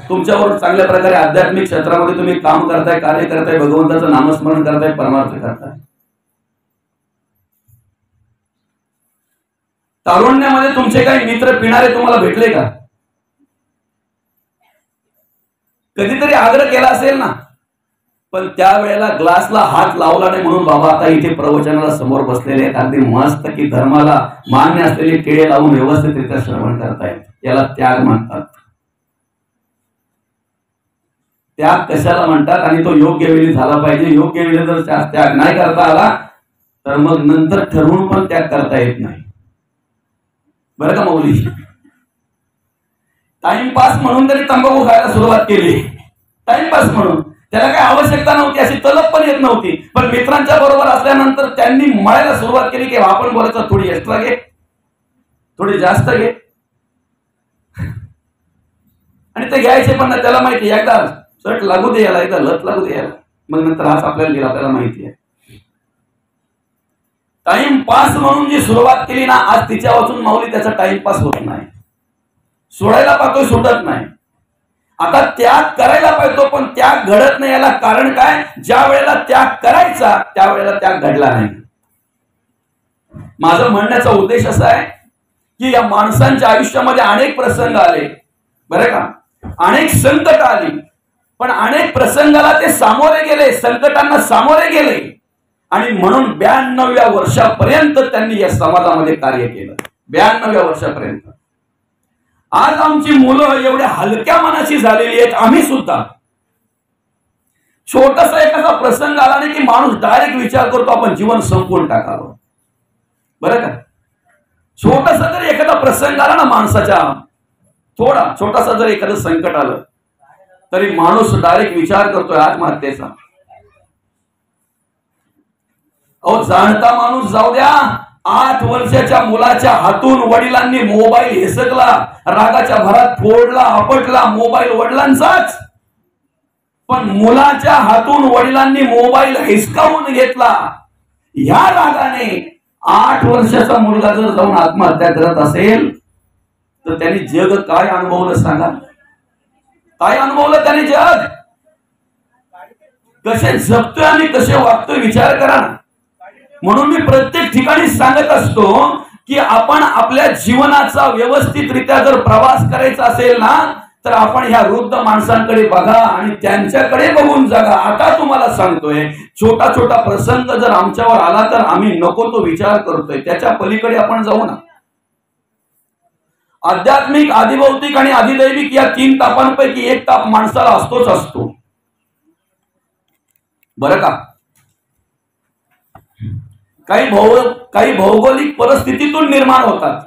तुमच्यावर चांगल्या प्रकारे आध्यात्मिक क्षेत्रामध्ये तुम्ही काम करताय, कार्य करताय, भगवंताचं नामस्मरण करताय, परमार्थ करताय. तारुण्यामध्ये तुमचे काही मित्र पिणारे तुम्हाला भेटले का? कधीतरी आग्रह केला असेल ना, पण त्यावेळेला ग्लासला हात लावला नाही म्हणून बाबा आता इथे प्रवचनाला समोर बसलेले आहेत, अगदी मस्त की धर्माला मान्य असलेले टिळे लावून व्यवस्थितरित्या श्रवण करतायत. याला त्याग म्हणतात. त्याग कशाला म्हणतात? आणि तो योग्य वेळी झाला पाहिजे. योग्य वेळी जर त्याग नाही करता आला तर मग नंतर ठरवून पण त्याग करता येत नाही. बरं का मौली? टाइमपास म्हणून तरी तंबाखू खायला सुरुवात केली, टाइमपास म्हणून. त्याला काही आवश्यकता नव्हती, अशी तलब पण येत नव्हती. पण मित्रांच्या बरोबर असल्यानंतर त्यांनी मळायला सुरुवात केली की आपण बोलायचं थोडी एक्स्ट्रा घे, थोडी जास्त घे. आणि ते घ्यायचे पण त्याला माहिती एकदा सट लागू दे याला, एकदा लत लागू दे याला, मग नंतर हाच आपल्याला गेला. आपल्याला माहिती आहे टाइमपास म्हणून जी सुरुवात केली ना, आज तिच्या वाचून माऊली त्याचा टाइमपास होत नाही. सोडायला पाहतोय, सुटत नाही. आता त्याग करायला पाहिजे पण त्याग घडत नाही. याला कारण काय? ज्या वेळेला त्याग करायचा त्यावेळेला त्याग घडला नाही. माझं म्हणण्याचा उद्देश असा आहे की या माणसांच्या आयुष्यामध्ये अनेक प्रसंग आले, बरं का? अनेक संकट आली, पण अनेक प्रसंगाला ते सामोरे गेले, संकटांना सामोरे गेले. आणि म्हणून 92व्या वर्षापर्यंत त्यांनी या समाजामध्ये कार्य केलं. 92व्या वर्षापर्यंत. आज आमची मुलं एवढ्या हलक्या मनाची झालेली आहेत. आम्ही सुद्धा छोटासा एखादा प्रसंग आला नाही की माणूस डायरेक्ट विचार करतो आपण जीवन संपवून टाकावं. बरं का? छोटासा जर एखादा प्रसंग आला ना माणसाच्या, थोडा छोटासा जर एखादं संकट आलं तरी माणूस डायरेक्ट विचार करतोय आत्महत्येचा. अहो, जाणता माणूस जाऊ द्या, 8 वर्षाच्या मुलाच्या हातून वडिलांनी मोबाईल हिसकला, रागाच्या भरात फोडला, आपटला मोबाईल वडिलांचाच. पण मुलाच्या हातून वडिलांनी मोबाईल हिसकावून घेतला. ह्या रागाने 8 वर्षाचा मुलगा जर जाऊन आत्महत्या करत असेल तर त्यांनी जग काय अनुभवलं सांगा? काय अनुभवलं त्याने? जग कसे जगतोय आणि कसे वागतोय विचार करा ना. म्हणून मी प्रत्येक ठिकाणी सांगत असतो की आपण आपल्या जीवनाचा व्यवस्थितरित्या जर प्रवास करायचा असेल ना तर आपण ह्या वृद्ध माणसांकडे बघा आणि त्यांच्याकडे बघून जगा. आता तुम्हाला सांगतोय, छोटा छोटा प्रसंग जर आमच्यावर आला तर आम्ही नको तो विचार करतोय, त्याच्या पलीकडे आपण जाऊ ना. आध्यात्मिक, आधिभौतिक आणि अधिदैविक या 3 तापांपैकी एक ताप माणसाला असतोच असतो. बरं का? काही भौगोलिक परिस्थितीतून निर्माण होतात,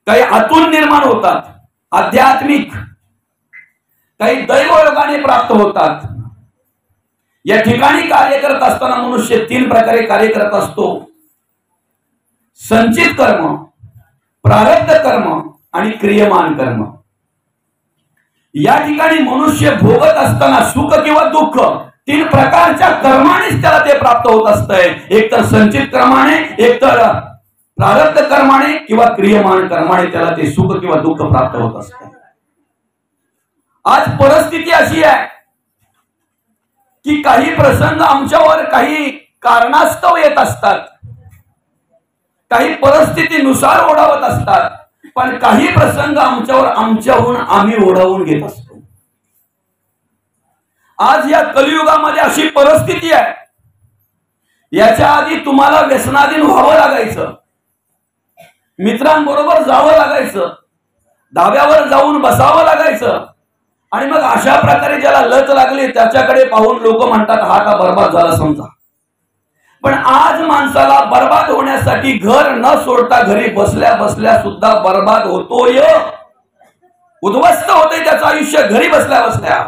काही आतून निर्माण होतात. आध्यात्मिक काही दैवयोगाने प्राप्त होतात. या ठिकाणी कार्य करत असताना मनुष्य 3 प्रकारे कार्य करत असतो: संचित कर्म, प्रारब्ध कर्म आणि क्रियमान कर्म. या ठिकाणी मनुष्य भोगत असताना सुख किंवा दुःख 3 प्रकारच्या कर्मानेच त्याला ते प्राप्त होत असतंय. एक तर संचित कर्माने, एक तर प्रारब्ध कर्माने किंवा क्रियमान कर्माने त्याला ते सुख किंवा दुःख प्राप्त होत असतं. आज परिस्थिती अशी आहे की काही प्रसंग आमच्यावर काही कारणास्तव येत असतात, काही परिस्थितीनुसार ओढावत असतात, पण काही प्रसंग आमच्याहून आम्ही ओढावून घेत असतो. आज या कलियुगामध्ये अशी परिस्थिती आहे, याच्या आधी तुम्हाला व्यसनाधीन व्हावं लागायचं, मित्रांबरोबर जावं लागायचं, धाब्यावर जाऊन बसावं लागायचं, आणि मग अशा प्रकारे ज्याला लत लागली त्याच्याकडे पाहून लोक म्हणतात हा का बर्बाद झाला समजा. पण आज माणसाला बर्बाद होण्यासाठी घर न सोडता घरी बसल्या बसल्या सुद्धा बर्बाद होतोय, उद्ध्वस्त होते त्याचं आयुष्य घरी बसल्या बसल्या.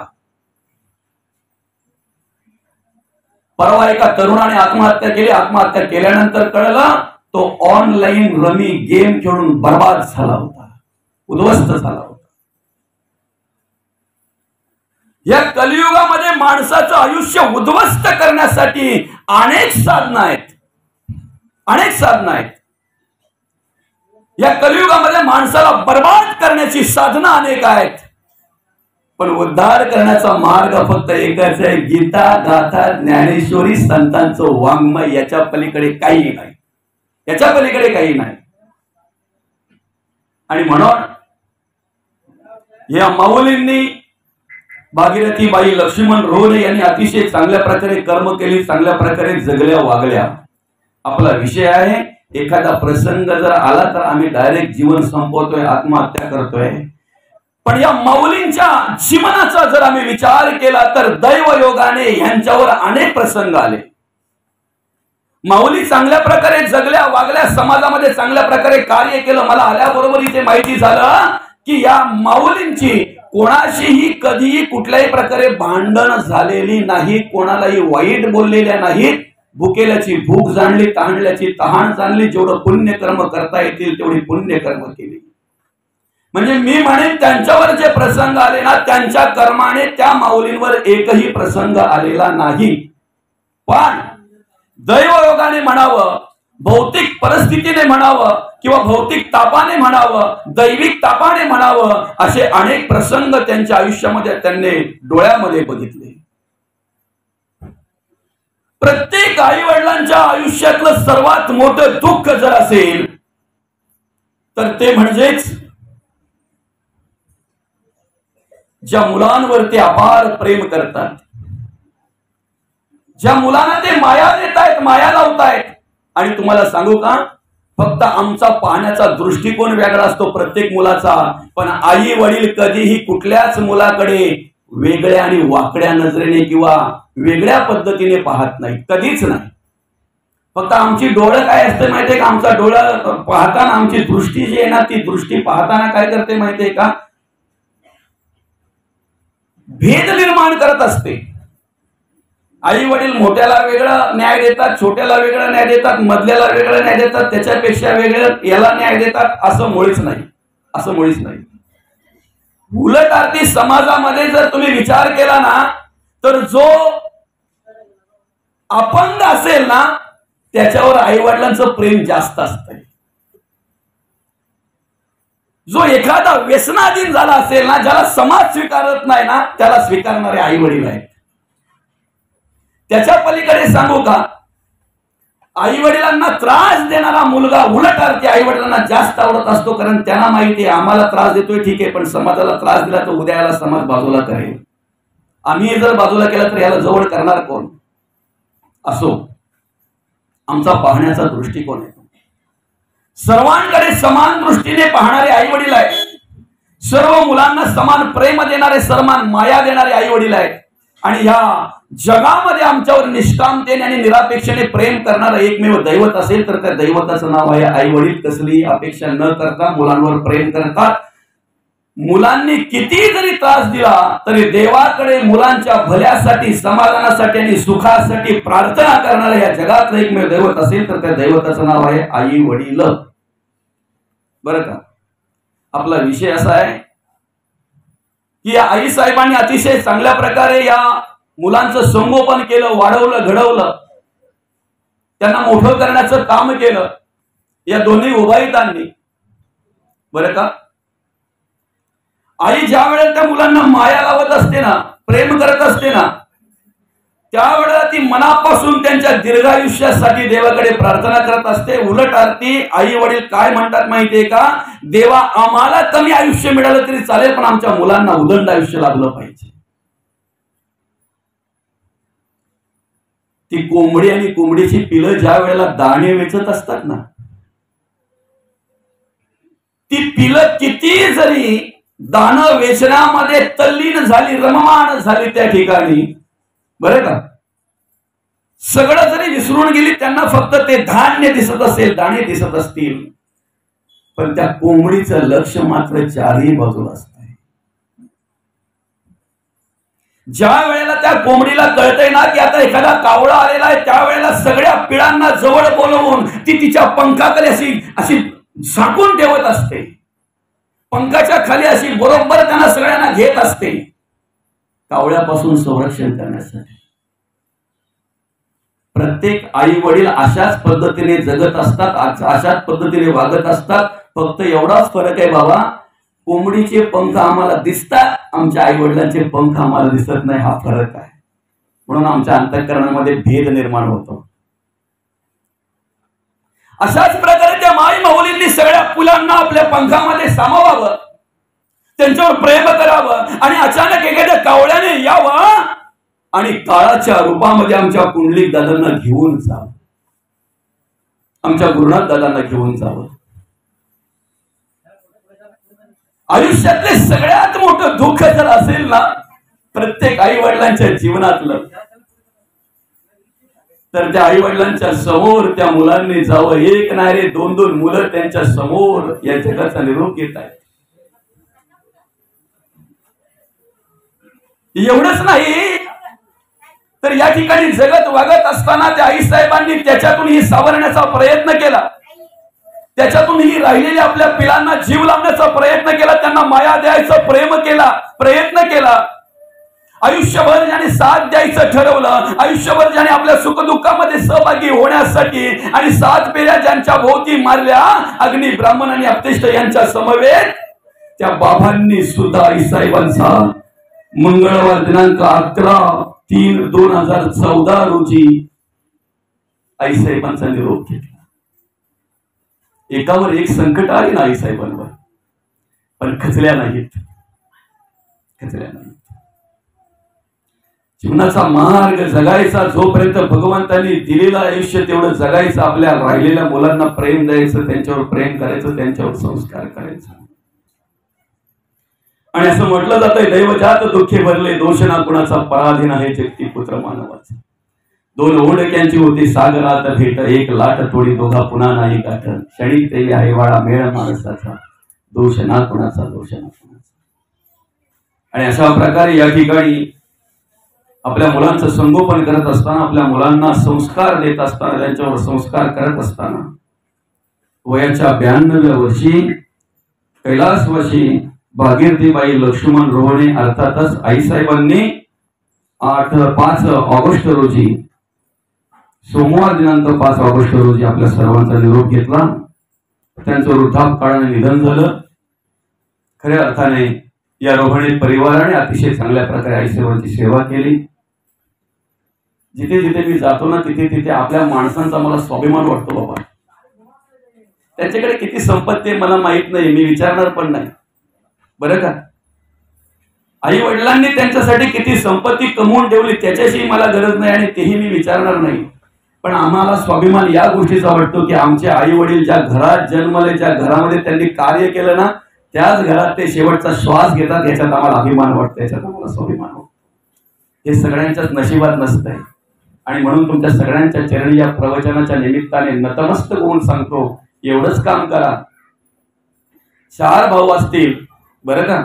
परवा एका तरुणाने आत्महत्या केली. आत्महत्या केल्यानंतर कळलं तो ऑनलाईन रमी गेम खेळून बर्बाद झाला होता, उद्ध्वस्त झाला होता. या कलियुगामध्ये माणसाचं आयुष्य उद्ध्वस्त करण्यासाठी अनेक साधनं आहेत, अनेक साधनं आहेत. या कलियुगामध्ये माणसाला बर्बाद करण्याची साधनं अनेक आहेत, पण उद्धार करण्याचा मार्ग फक्त एकच आहे, गीता, गाथा, ज्ञानेश्वरी, संतांचं वाङ्मय. याच्या पलीकडे काही नाही, याच्या पलीकडे काही नाही. आणि म्हणून या माऊलींनी, भागीरथीबाई लक्ष्मण रोहले यांनी अतिशय चांगल्या प्रकारे कर्म केली, चांगल्या प्रकारे जगल्या वागल्या. आपला विषय आहे, एखादा प्रसंग जर आला तर आम्ही डायरेक्ट जीवन संपवतोय, आत्महत्या करतोय. पण या माऊलींच्या जीवनाचा जर आम्ही विचार केला तर दैवयोगाने यांच्यावर अनेक प्रसंग आले. माऊली चांगल्या प्रकारे जगल्या वागल्या, समाजामध्ये चांगल्या प्रकारे कार्य केलं. मला आल्याबरोबर इथे माहिती झालं की या माऊलींची कोणाशीही कधीही कुठल्याही प्रकारे भांडण झालेली नाही, कोणालाही वाईट बोललेल्या नाहीत. भुकेल्याची भूक जाणली, तहानल्याची तहान जाणली. जेवढं पुण्यकर्म करता येतील तेवढी पुण्यकर्म केली. म्हणजे मी म्हणेन त्यांच्यावर जे प्रसंग आले ना, त्यांच्या कर्माने त्या माऊलींवर एकही प्रसंग आलेला नाही. पण दैवयोगाने म्हणावं, भौतिक परिस्थितीने म्हणावं, किंवा भौतिक तापाने म्हणावं, दैविक तापाने म्हणावं, असे अनेक प्रसंग त्यांच्या आयुष्यामध्ये त्यांनी डोळ्यामध्ये बघितले. प्रत्येक आई वडिलांच्या आयुष्यातलं सर्वात मोठं दुःख जर असेल तर ते म्हणजेच ज्या मुलांवर ते अपार प्रेम करतात, ज्या मुलांना ते माया देतायत, माया लावतायत. आणि तुम्हाला सांगू का, फक्त आमचा पाहण्याचा दृष्टिकोन वेगळा असतो प्रत्येक मुलाचा, पण आई वडील कधीही कुठल्याच मुलाकडे वेगळ्या आणि वाकड्या नजरेने किंवा वेगळ्या पद्धतीने पाहत नाही, कधीच नाही. फक्त आमची डोळं काय असते माहितीये का, आमचा डोळा पाहताना आमची दृष्टी जी आहे ना, ती दृष्टी पाहताना काय करते माहितीये का, भेद निर्माण करत असते. आई वडील मोठ्याला वेगळा न्याय देतात, छोट्याला वेगळा न्याय देतात, मधल्याला वेगळा न्याय देतात, त्याच्यापेक्षा वेगळं याला न्याय देतात. असं मुळीच नाही, असं मुळीच नाही. उलट अर्थी समाजामध्ये जर तुम्ही विचार केला ना, तर जो अपंग असेल ना, त्याच्यावर आई वडिलांचं प्रेम जास्त असतंय. जो एखादा व्यसनाधीन झाला असेल ना, ज्याला समाज स्वीकारत नाही ना, त्याला स्वीकारणारे आई वडील आहेत. त्याच्या पलीकडे सांगू का, आई वडिलांना त्रास देणारा मुलगा उलट अर्थी आई वडिलांना जास्त आवडत असतो. कारण त्यांना माहिती आहे आम्हाला त्रास देतोय ठीक आहे, पण समाजाला त्रास दिला तर उद्या याला समाज बाजूला करेल. आम्ही जर बाजूला केला तर याला जवळ करणार कोण. असो, आमचा पाहण्याचा दृष्टिकोन आहे. सर्वांकडे समान दृष्टीने पाहणारे आई वडील आहेत. सर्व मुलांना समान प्रेम देणारे, समान माया देणारे आई वडील आहेत. आणि या जगामध्ये आमच्यावर निष्कामतेने आणि निरापेक्षेने प्रेम करणारं एकमेव दैवत असेल तर त्या दैवताचं नाव आहे आई वडील. कसली अपेक्षा न करता मुलांवर प्रेम करतात. मुलांनी किती जरी त्रास दिला तरी देवाकडे मुलांच्या भल्यासाठी, समाधानासाठी आणि सुखासाठी प्रार्थना करणाऱ्या या जगातलं एकमेव दैवत असेल तर त्या दैवताचं नाव आहे आई वडील. बरं का, आपला विषय असा आहे की या आई साहेबांनी अतिशय चांगल्या प्रकारे या मुलांचं संगोपन केलं, वाढवलं, घडवलं, त्यांना मोठं करण्याचं काम केलं या दोन्ही उभाईतांनी. बरं का, आई ज्या वेळेला त्या मुलांना माया लावत असते ना, प्रेम करत असते ना, त्यावेळेला ती मनापासून त्यांच्या दीर्घायुष्यासाठी देवाकडे प्रार्थना करत असते. उलट अर्थी आई वडील काय म्हणतात माहितीये का, देवा आम्हाला कमी आयुष्य मिळालं तरी चालेल, पण आमच्या मुलांना उदंड आयुष्य लाभलं पाहिजे. ती कोंबडी आणि कोंबडीची पिलं ज्या वेळेला दाणे वेचत असतात ना, ती पिलं किती जरी दाणं वेचण्यामध्ये तल्लीन झाली, रममाण झाली त्या ठिकाणी, बरं का, सगळं जरी विसरून गेली, त्यांना फक्त ते धान्य दिसत असेल, दाणे दिसत असतील, पण त्या कोंबडीचं लक्ष मात्र चारही बाजूला असतंय. ज्या वेळेला त्या कोंबडीला कळतंय ना की आता एखादा कावळा आलेला आहे, त्यावेळेला सगळ्या पिळांना जवळ बोलवून ती तिच्या पंखाखाली अशी अशी झाकून ठेवत असते. पंखाच्या खाली अशी बरोबर त्यांना सगळ्यांना घेत असते, कावळ्यापासून संरक्षण करण्यासाठी. प्रत्येक आई वडील अशाच पद्धतीने जगत असतात, अशाच पद्धतीने वागत असतात. फक्त एवढाच फरक आहे बाबा, कोंबडीचे पंख आम्हाला दिसतात, आमच्या आई वडिलांचे पंख आम्हाला दिसत नाही, हा फरक आहे. म्हणून आमच्या अंतःकरणामध्ये भेद निर्माण होतो. अशाच प्रकारे त्या माई माऊलींनी सगळ्या फुलांना आपल्या पंखामध्ये सामावावं, त्यांच्यावर प्रेम करावं, आणि अचानक एखाद्या कावळ्याने यावं आणि काळाच्या रूपामध्ये आमच्या कुंडलिक दादांना घेऊन जावं, आमच्या गुरुनाथ दादांना घेऊन जावं. आयुष्यातले सगळ्यात मोठं दुःख जर असेल ना प्रत्येक आई वडिलांच्या जीवनातलं, तर त्या आई वडिलांच्या समोर त्या मुलांनी जावं. एक नाही रे, दोन दोन मुलं त्यांच्या समोर या जगाचा निरोप घेत आहेत. एवढंच नाही तर या ठिकाणी जगत वागत असताना त्या आईसाहेबांनी त्याच्यातूनही सावरण्याचा प्रयत्न केला, त्याच्यातूनही राहिलेल्या आपल्या पिलांना जीव लावण्याचा प्रयत्न केला, त्यांना माया द्यायचा प्रयत्न केला. आयुष्यभर ज्याने साथ द्यायचं ठरवलं, आयुष्यभर ज्याने आपल्या सुखदुःखामध्ये सहभागी होण्यासाठी आणि 7 पेऱ्या ज्यांच्या भोवती मारल्या, अग्नी ब्राह्मण आणि अपतेष्ट यांच्या समवेत, त्या बाबांनी सुद्धा आईसाहेबांचा मंगळवार दिनांक 11/3/2014 रोजी आईसाहेबांचा निरोप घेतला. एकावर एक संकट आली ना आईसाहेबांवर, पण खचल्या नाहीत. जीवनाचा मार्ग जगायचा, जोपर्यंत भगवंतांनी दिलेलं आयुष्य तेवढं जगायचं, आपल्या राहिलेल्या मुलांना प्रेम द्यायचं, त्यांच्यावर प्रेम करायचं, त्यांच्यावर संस्कार करायचं. आणि असं म्हटलं जातंय, दैवजात दुःखे भरले, दोष ना कुणाचा, पराधीन आहे जगती पुत्र मानवाचा. 2 ओढक्यांची होती सागरात भेट, एक लाट तोडी दोघा पुन्हा नाही गाठ, क्षणी तेली आहे वाळा मेळ माणसाचा, दोष ना कुणाचा, दोष ना कुणाचा. आणि अशा प्रकारे या ठिकाणी आपल्या मुलांचं संगोपन करत असताना, आपल्या मुलांना संस्कार देत असताना, त्यांच्यावर संस्कार करत असताना, वयाच्या 92व्या वर्षी कैलासवासी भागीरथीबाई लक्ष्मण रोहणे अर्थातच आईसाहेबांनी 5 ऑगस्ट रोजी, सोमवार दिनांक 5 ऑगस्ट रोजी आपल्या सर्वांचा निरोप घेतला. त्यांचं वृद्धापकाळाने निधन झालं. खऱ्या अर्थाने या रोहणे परिवाराने अतिशय चांगल्या प्रकारे आईसाहेबांची सेवा केली. जिथे जिथे मी जातो ना तिथे तिथे आपल्या माणसांचा मला स्वाभिमान वाटतो बाबा. त्यांच्याकडे किती संपत्ती मला माहित नाही, मी विचारणार पण नाही, बरं का. आई वडिलांनी त्यांच्यासाठी किती संपत्ती कमवून ठेवली त्याच्याशी मला गरज नाही आणि तेही मी विचारणार नाही. पण आम्हाला स्वाभिमान या गोष्टीचा वाटतो की आमचे आई वडील ज्या घरात जन्मले, ज्या घरामध्ये त्यांनी कार्य केलं ना, त्याच घरात ते शेवटचा श्वास घेतात, याच्यात आम्हाला अभिमान वाटतो, याच्यात आम्हाला स्वाभिमान वाटतो. हे सगळ्यांच्याच नशिबात नसतंय. आणि म्हणून तुमच्या सगळ्यांच्या चरणी या प्रवचनाच्या निमित्ताने नतमस्तक होऊन सांगतो, एवढंच काम करा. 4 भाऊ असतील बरं का,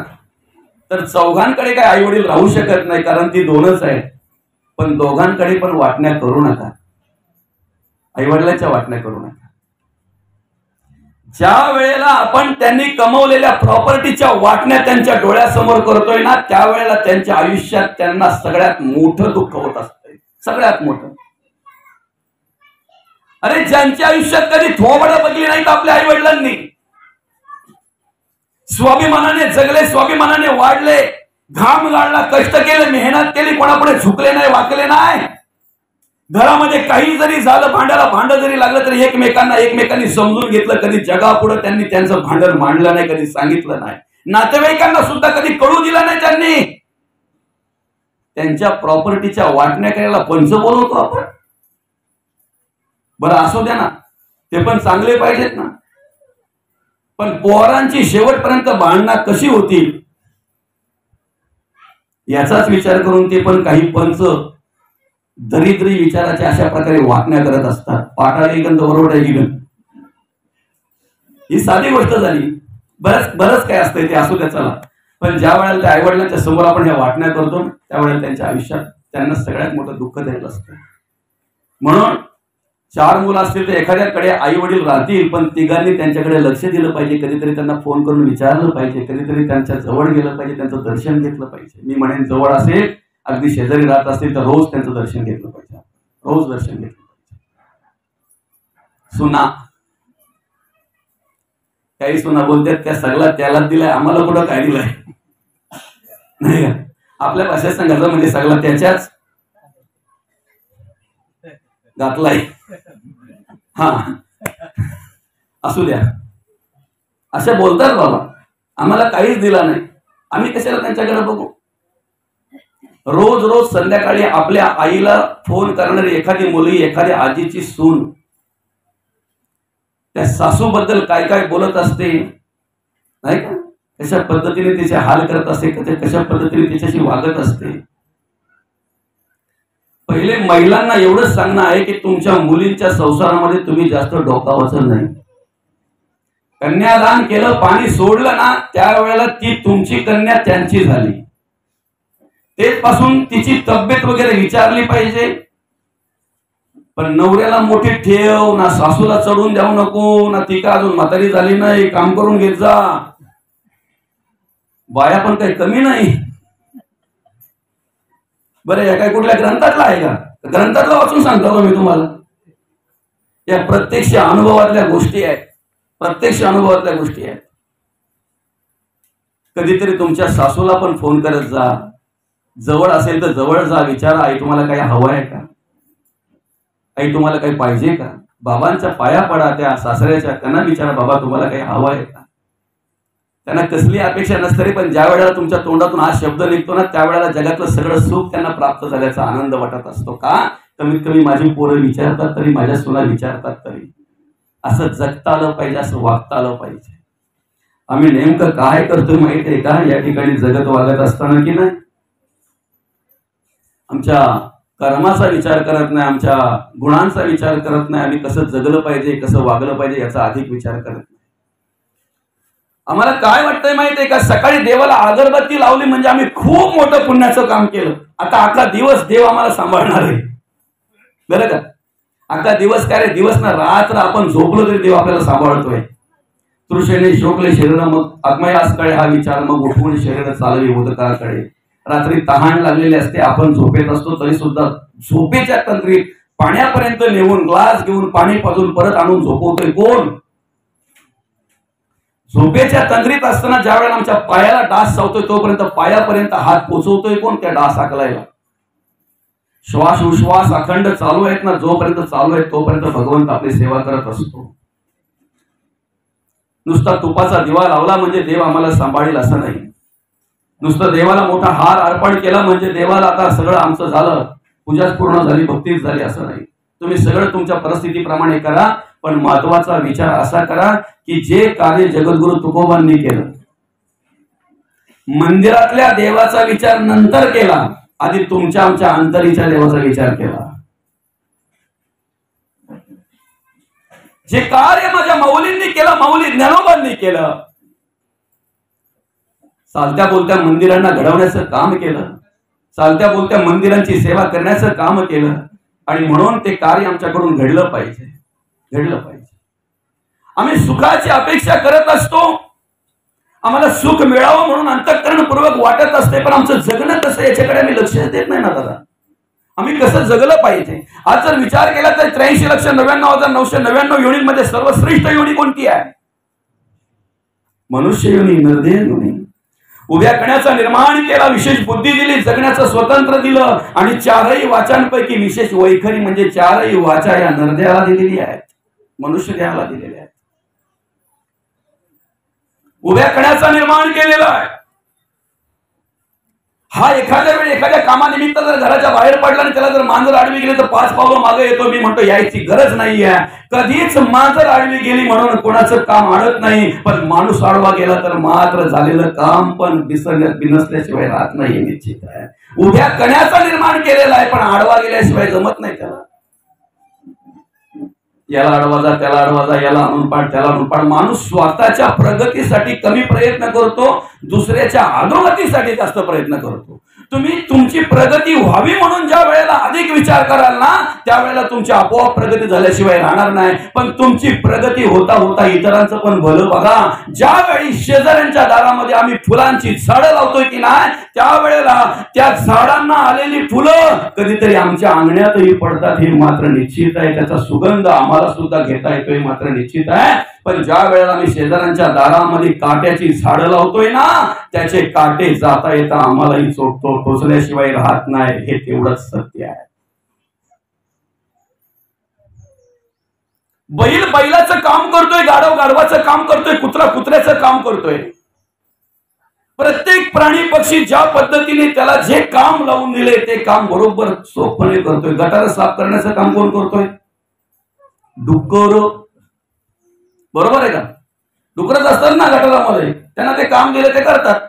तर चौघांकडे काय आई वडील राहू शकत नाही, कारण ती 2च आहेत. पण दोघांकडे पण वाटण्या करू नका, आई वडिलांच्या वाटण्या करू नका. ज्या वेळेला आपण त्यांनी कमवलेल्या प्रॉपर्टीच्या वाटण्या त्यांच्या डोळ्यासमोर करतोय ना, त्यावेळेला त्यांच्या आयुष्यात त्यांना सगळ्यात मोठं दुःख होत असतंय, सगळ्यात मोठं. अरे ज्यांच्या आयुष्यात कधी थोबडं बघली नाहीत आपल्या आई वडिलांनी, स्वाभिमानाने जगले, स्वाभिमानाने वाढले, घाम गाळला, कष्ट केले, मेहनत केली, कोणापुढे झुकले नाही, वाकले नाही. घरामध्ये काही जरी झालं, भांड्याला भांडं जरी लागलं तरी एकमेकांनी समजून घेतलं. कधी जगापुढे त्यांनी त्यांचं भांडण मांडलं नाही, कधी सांगितलं नाही. नातेवाईकांना सुद्धा कधी कळू दिलं नाही त्यांनी. त्यांच्या प्रॉपर्टीच्या वाटण्या करायला पंच बोलवतो आपण. बरं असू द्या ना, ते पण चांगले पाहिजेत ना. पण पोरांची शेवटपर्यंत भांडणं कशी होतील याचाच विचार करून ते पण काही पंच दरिद्री विचाराच्या अशा प्रकारे वाटण्या करत असतात. पाटाळी गंध वरवटायची गंध, ही साधी गोष्ट झाली. बरंच काय असतंय ते असू द्या चला. पण ज्या वेळेला त्या आईवडिलांच्या समोर आपण ह्या वाटण्या करतो त्यावेळेला त्यांच्या आयुष्यात त्यांना सगळ्यात मोठं दुःख द्यायला असतं. म्हणून 4 मुलं असतील तर एखाद्याकडे आई वडील राहतील, पण तिघांनी त्यांच्याकडे लक्ष दिलं पाहिजे. कधीतरी त्यांना फोन करून विचारलं पाहिजे, कधीतरी त्यांच्या जवळ गेलं पाहिजे, त्यांचं दर्शन घेतलं पाहिजे. मी म्हणेन जवळ असेल, अगदी शेजारी राहत असतील तर रोज त्यांचं दर्शन घेतलं पाहिजे, रोज दर्शन घेतलं पाहिजे. सुना, काही सुना बोलतात त्या सगळा त्यालाच दिलाय, आम्हाला कुठं काय दिलाय, नाही का? आपल्या भाषेत सांगायचं म्हणजे सगळा त्याच्याच घातलाय. हा, असू द्या, असे बोलतात बाबा, आम्हाला काहीच दिला नाही, आम्ही कशाला त्यांच्याकडे बघू. रोज रोज संध्याकाळी आपल्या आईला फोन करणारी एखादी मुलगी, एखादी आजीची सून त्या सासूबद्दल काय काय बोलत असते, नाही का? कशा पद्धतीने तिचे हाल करत असते, कशा पद्धतीने तिच्याशी वागत असते. पहिले महिलांना एवढंच सांगणं आहे की तुमच्या मुलींच्या संसारामध्ये तुम्ही जास्त डोकावायचं नाही. कन्यादान केलं, पाणी सोडलं ना, त्यावेळेला ती तुमची कन्या त्यांची झाली. तेच पासून तिची तब्येत वगैरे विचारली पाहिजे. पण नवऱ्याला मोठी ठेव, ना सासूला चढून द्यावू नको, ना ती का अजून म्हातारी झाली नाही, काम करून घेत जा. बाया पण काही कमी नाही बरं. या काय कुठल्या ग्रंथातला आहे का? ग्रंथातला वाचून सांगतो मी तुम्हाला. या प्रत्यक्ष अनुभवातल्या गोष्टी आहेत, प्रत्यक्ष अनुभवातल्या गोष्टी आहेत. कधीतरी तुमच्या सासूला पण फोन करत जा, जवळ असेल तर जवळ जा, विचारा आई तुम्हाला काही हवं आहे का, आई तुम्हाला काही पाहिजे का. बाबांच्या पाया पडा, त्या सासऱ्याच्या, त्यांना विचारा बाबा तुम्हाला काही हवं आहे का. त्यांना कसली अपेक्षा नसतरी, पण ज्या वेळेला तुमच्या तोंडातून हा शब्द निघतो ना, त्यावेळेला जगातलं सगळं सुख त्यांना प्राप्त झाल्याचा आनंद वाटत असतो. का? कमीत कमी माझी पोरं विचारतात तरी, माझ्या सुना विचारतात तरी. असं जगता आलं पाहिजे, असं वागता आलं पाहिजे. आम्ही नेमकं काय करतोय माहित आहे का या ठिकाणी जगत वागत असताना? की नाही आमच्या कर्माचा विचार करत नाही, आमच्या गुणांचा विचार करत नाही, आम्ही कसं जगलं पाहिजे, कसं वागलं पाहिजे याचा अधिक विचार करत नाही. आम्हाला काय वाटतंय माहितीये का, सकाळी देवाला अगरबत्ती लावली म्हणजे आम्ही खूप मोठं पुण्याचं काम केलं. आता अख्खा दिवस देव आम्हाला सांभाळणार आहे, बरं का? अख्खा दिवस काय रे, दिवस ना रात्र आपण झोपलो तरी देव आपल्याला सांभाळतोय. तृषेने शोकले शरीर मग आत्मयासकडे हा विचार, मग उठवून शरीर चालवी उदकाकडे. रात्री तहान लागलेली असते, आपण झोपेत असतो तरी सुद्धा झोपेच्या तंत्रीत पाण्यापर्यंत नेऊन ग्लास घेऊन पाणी पाजून परत आणून झोपवतोय कोण? झोपेच्या तंद्रीत असताना ज्या वेळेला आमच्या पायाला डास चावतोय तोपर्यंत पायापर्यंत हात पोचवतोय कोण? त्या डास हाकलायला. श्वास उश्वास अखंड चालू आहेत ना, जोपर्यंत चालू आहे तोपर्यंत भगवंत आपली सेवा करत असतो. नुसता तुपाचा दिवा लावला म्हणजे देव आम्हाला सांभाळेल असं नाही. नुसतं देवाला मोठा हार अर्पण केला म्हणजे देवाला आता सगळं आमचं झालं, पूजाच पूर्ण झाली, भक्तीच झाली असं नाही. तुम्ही सगळं तुमच्या परिस्थितीप्रमाणे करा, पण महत्वाचा विचार असा करा की जे कार्य जगद्गुरु तुकोबांनी केलं, मंदिरातल्या देवाचा विचार नंतर केला, आधी तुमच्या आमच्या अंतरीच्या देवाचा विचार केला. जे कार्य माझ्या माऊलींनी केलं, माऊली ज्ञानोबांनी केलं, चालत्या बोलत्या मंदिरांना घडवण्याचं काम केलं, चालत्या बोलत्या मंदिरांची सेवा करण्याचं काम केलं, आणि म्हणून ते कार्य आमच्याकडून घडलं पाहिजे, घडलं पाहिजे. आम्ही सुखाची अपेक्षा करत असतो, आम्हाला सुख मिळावं म्हणून अंतःकरणपूर्वक वाटत असते, पण आमचं जगणं कसं याच्याकडे आम्ही लक्ष देत नाही ना दादा. आम्ही कसं जगलं पाहिजे. आज जर विचार केला तर 83,99,999 योनींमध्ये सर्वश्रेष्ठ योनी कोणती आहे? मनुष्य योनी, नरदेह योनी. उभ्या कण्याचा निर्माण केला, विशेष बुद्धी दिली, जगण्याचं स्वतंत्र दिलं, आणि 4ही वाचांपैकी विशेष वैखरी म्हणजे 4ही वाचा या नरदेहाला दिलेली आहेत, मनुष्य देहाला दिलेल्या आहेत. उभ्या कण्याचा निर्माण केलेला आहे. हा एखाद्या वेळी एखाद्या कामानिमित्त जर घराच्या बाहेर पडला आणि त्याला जर मांजर आडवी गेली तर 5 पावलं मागे येतो. मी म्हणतो यायची गरज नाहीये. कधीच मांजर आडवी गेली म्हणून कोणाचं काम अडत नाही, पण माणूस आडवा गेला तर मात्र झालेलं काम पण बिनसल्याशिवाय राहत नाही, निश्चित आहे. उभ्या कण्याचा निर्माण केलेला आहे, पण आडवा गेल्याशिवाय जमत नाही त्याला. याला अडवाजा, त्याला अडवाजा, याला आणून पाड, त्याला आणून पाड. माणूस स्वतःच्या प्रगतीसाठी कमी प्रयत्न करतो, दुसऱ्याच्या अधोगतीसाठी जास्त प्रयत्न करतो. तुम्ही तुमची प्रगती व्हावी म्हणून ज्या वेळेला अधिक विचार कराल ना, त्यावेळेला तुमची आपोआप प्रगती झाल्याशिवाय राहणार नाही. पण तुमची प्रगती होता होता इतरांचं पण भलं बघा. ज्यावेळी शेजाऱ्यांच्या दारामध्ये आम्ही फुलांची झाडं लावतोय की नाही, त्यावेळेला त्या झाडांना आलेली फुलं कधीतरी आमच्या अंगणातही पडतात हे मात्र निश्चित आहे. त्याचा सुगंध आम्हाला सुद्धा घेता येतोय मात्र निश्चित आहे. पण ज्या वेळेला आम्ही शेजाऱ्यांच्या दारामध्ये काट्याची झाडं लावतोय ना, त्याचे काटे जाता येता आम्हालाही चोटतो, टोचल्याशिवाय राहत नाही. हे तेवढंच सत्य आहे. बैल बैलाचं काम करतोय, गाढव गाढवाचं काम करतोय, कुत्रा कुत्र्याचं काम करतोय. प्रत्येक प्राणी पक्षी ज्या पद्धतीने त्याला जे काम लावून दिले ते काम बरोबर चोखपणे करतोय. गटार साफ करण्याचं काम कोण करतोय? डुक्कर. बरोबर आहे का? डुकरच असतात ना गटारामध्ये, त्यांना ते काम दिले ते करतात.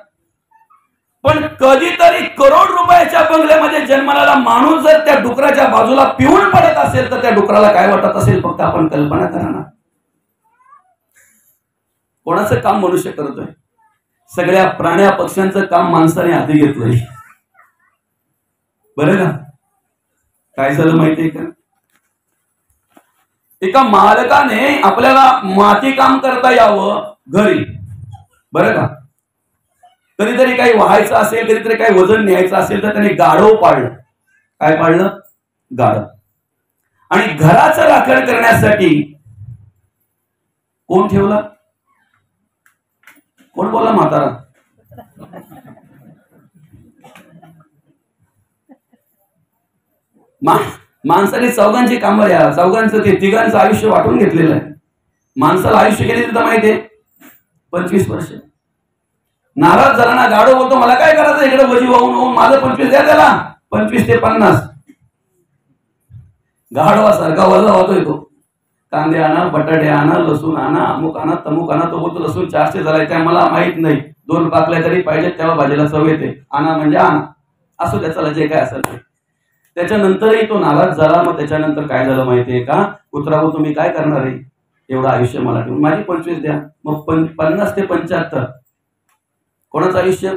पण कधीतरी करोड रुपयाच्या बंगल्यामध्ये जन्माला माणूस जर त्या डुकराच्या बाजूला पिऊन पडत असेल तर त्या डुकराला काय वाटत असेल फक्त आपण कल्पना करा ना. कोणाचं काम मनुष्य करतोय? सगळ्या प्राण्या पक्ष्यांचं काम माणसाने हाती घेतलंय. बरं का? काय झालं माहितीये का? एका मालकाने आपल्याला माती काम करता यावं घरी, बरं का, कधीतरी काही व्हायचं असेल, कधीतरी काही वजन न्यायचं असेल तर त्याने गाढव पाळलं. काय पाळलं? गाढव. आणि घराचं राखण करण्यासाठी कोण ठेवला? कोण बोला? म्हातारा. माणसाने चौघांची कामं, या चौघांचं ते तिघांचं आयुष्य वाटून घेतलेलं आहे. माणसाला आयुष्य किती देतं माहितीये? 25 वर्ष. नाराज झाला ना, गाढव बोलतो मला काय करायचं इकडे वजी वाहून माझं 25 द्या त्याला. 25 ते 50 गाढवासारखा वजा होतोय तो. कांदे आणा, बटाटे आणा, लसूण आणा, अमुक आणा, तमुक आणा. तो बोलतो लसूण 400 झालाय त्या मला माहित नाही, 2 पाकल्या तरी पाहिजेत तेव्हा भाजीला चव येते. आणा म्हणजे आणा. असं त्याचं जे काय असेल ते. त्याच्यानंतरही तो नाराज झाला. मग त्याच्यानंतर काय झालं माहितीये का? कुत्रा तुम्ही काय करणार आहे एवढं आयुष्य मला ठेवून? माझी 25 द्या. मग 50 ते 75 कोणाचं आयुष्य?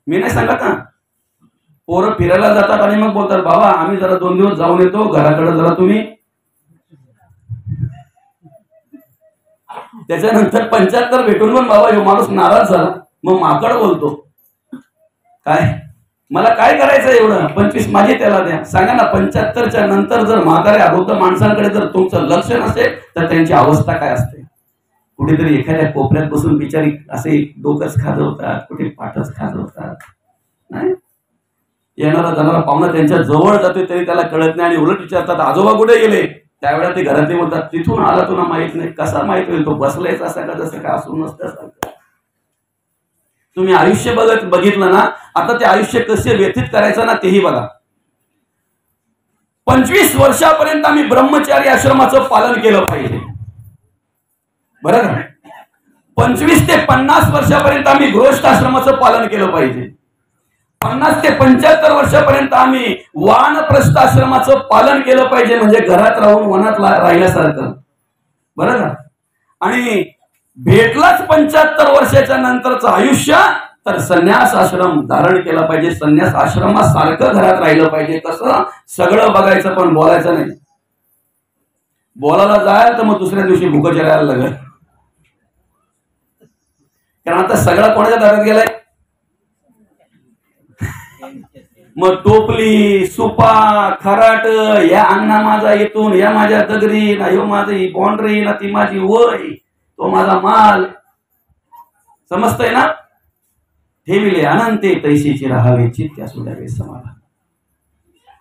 मी नाही सांगत ना. पोरं फिरायला जातात आणि मग बोलतात बाबा आम्ही जरा 2 दिवस जाऊन येतो घराकडे, जरा तुम्ही. त्याच्यानंतर 75 भेटून पण बाबा ह्यो माणूस नाराज झाला. मग माकड बोलतो काय मला काय करायचं एवढं? 25 माझी त्याला द्या. सांगा ना 75च्या नंतर जर म्हाताऱ्या वृद्ध माणसांकडे जर तुमचं लक्ष नसेल तर त्यांची अवस्था काय असते? कुठेतरी एखाद्या कोपऱ्यात बसून बिचारी असे डोकंच खाजवतात, कुठे पाठच खाजवतात. नाही येणारा जाणारा पाहुणा त्यांच्या जवळ जातोय तरी त्याला कळत नाही आणि उलट विचारतात आजोबा कुठे गेले? त्यावेळेला ते घरातले बोलतात तिथून आला तुला माहित नाही. कसा माहित होईल? तो बसलायच असा का जसं काय असून नसतं. तुम्ही आयुष्य बघितलं ना, आता ते आयुष्य कसे व्यतीत करायचं ना तेही बघा. 25 वर्षापर्यंत आम्ही ब्रह्मचारी आश्रमाचं पालन केलं पाहिजे, बरं का? 25 ते 50 वर्षापर्यंत आम्ही गृहस्थ आश्रमाचं पालन केलं पाहिजे. 50 ते 75 वर्षापर्यंत आम्ही वानप्रस्थ आश्रमाचं पालन केलं पाहिजे, म्हणजे घरात राहून वनात राहिल्यासारखं, बरं का? आणि भेटलाच 75 वर्षाच्या नंतरचं आयुष्य तर संन्यास आश्रम धारण केला पाहिजे. संन्यास आश्रमासारखं घरात राहिलं पाहिजे. कसं? सगळं बघायचं पण बोलायचं नाही. बोलायला जायला तर मग दुसऱ्या दिवशी भूकचर्याला लागेल. कारण आता सगळं कोणाच्या दारात गेलाय? मग टोपली, सुपा, खराट, या अंगणा माझा येथून, या माझ्या दगरी ना, ह्यो माझी बाउंड्री ना, ती माझी वय, तो माझा माल. समजतंय ना? ठेविले अनंते तैशीची राहावे चित्त्या सोडावे समाधान.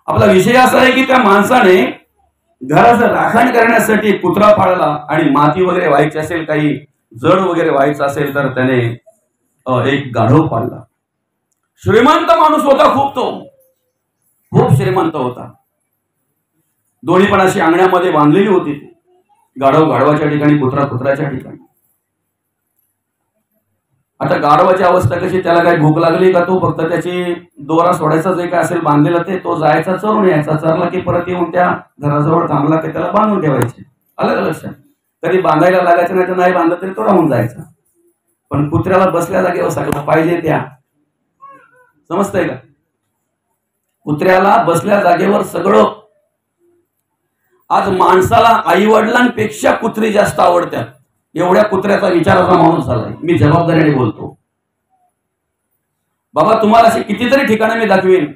आपला विषय असा आहे की त्या माणसाने घराचं राखण करण्यासाठी कुत्रा पाळला आणि माती वगैरे व्हायची असेल, काही जड वगैरे व्हायचं असेल तर त्याने एक गाढव पाळला. श्रीमंत माणूस होता खूप, तो खूप श्रीमंत होता. दोन्ही पण अशी अंगण्यामध्ये बांधलेली होती ती. गाढव गाढवाच्या ठिकाणी, कुत्रा कुत्र्याच्या ठिकाणी. आता गाढवाची अवस्था कशी, त्याला काही भूक लागली का तो फक्त त्याची दोरा सोडायचा जे काय असेल बांधलेला ते तो जायचा चरून यायचा, चरला की परत येऊन त्या घराजवळ थांबला की त्याला बांधून ठेवायचे. अलग लक्षात, कधी बांधायला लागायचं नाही तर नाही बांधलं तरी तो राहून जायचा. पण कुत्र्याला बसल्या जागेवर सगळं पाहिजे त्या, समजतंय का? कुत्र्याला बसल्या जागेवर सगळं. आज माणसाला आई वडिलांपेक्षा कुत्री जास्त आवडतात, एवढ्या कुत्र्याचा विचाराचा माणूस झालाय. मी जबाबदारीने बोलतो बाबा. तुम्हाला असे कितीतरी ठिकाणी मी दाखवीन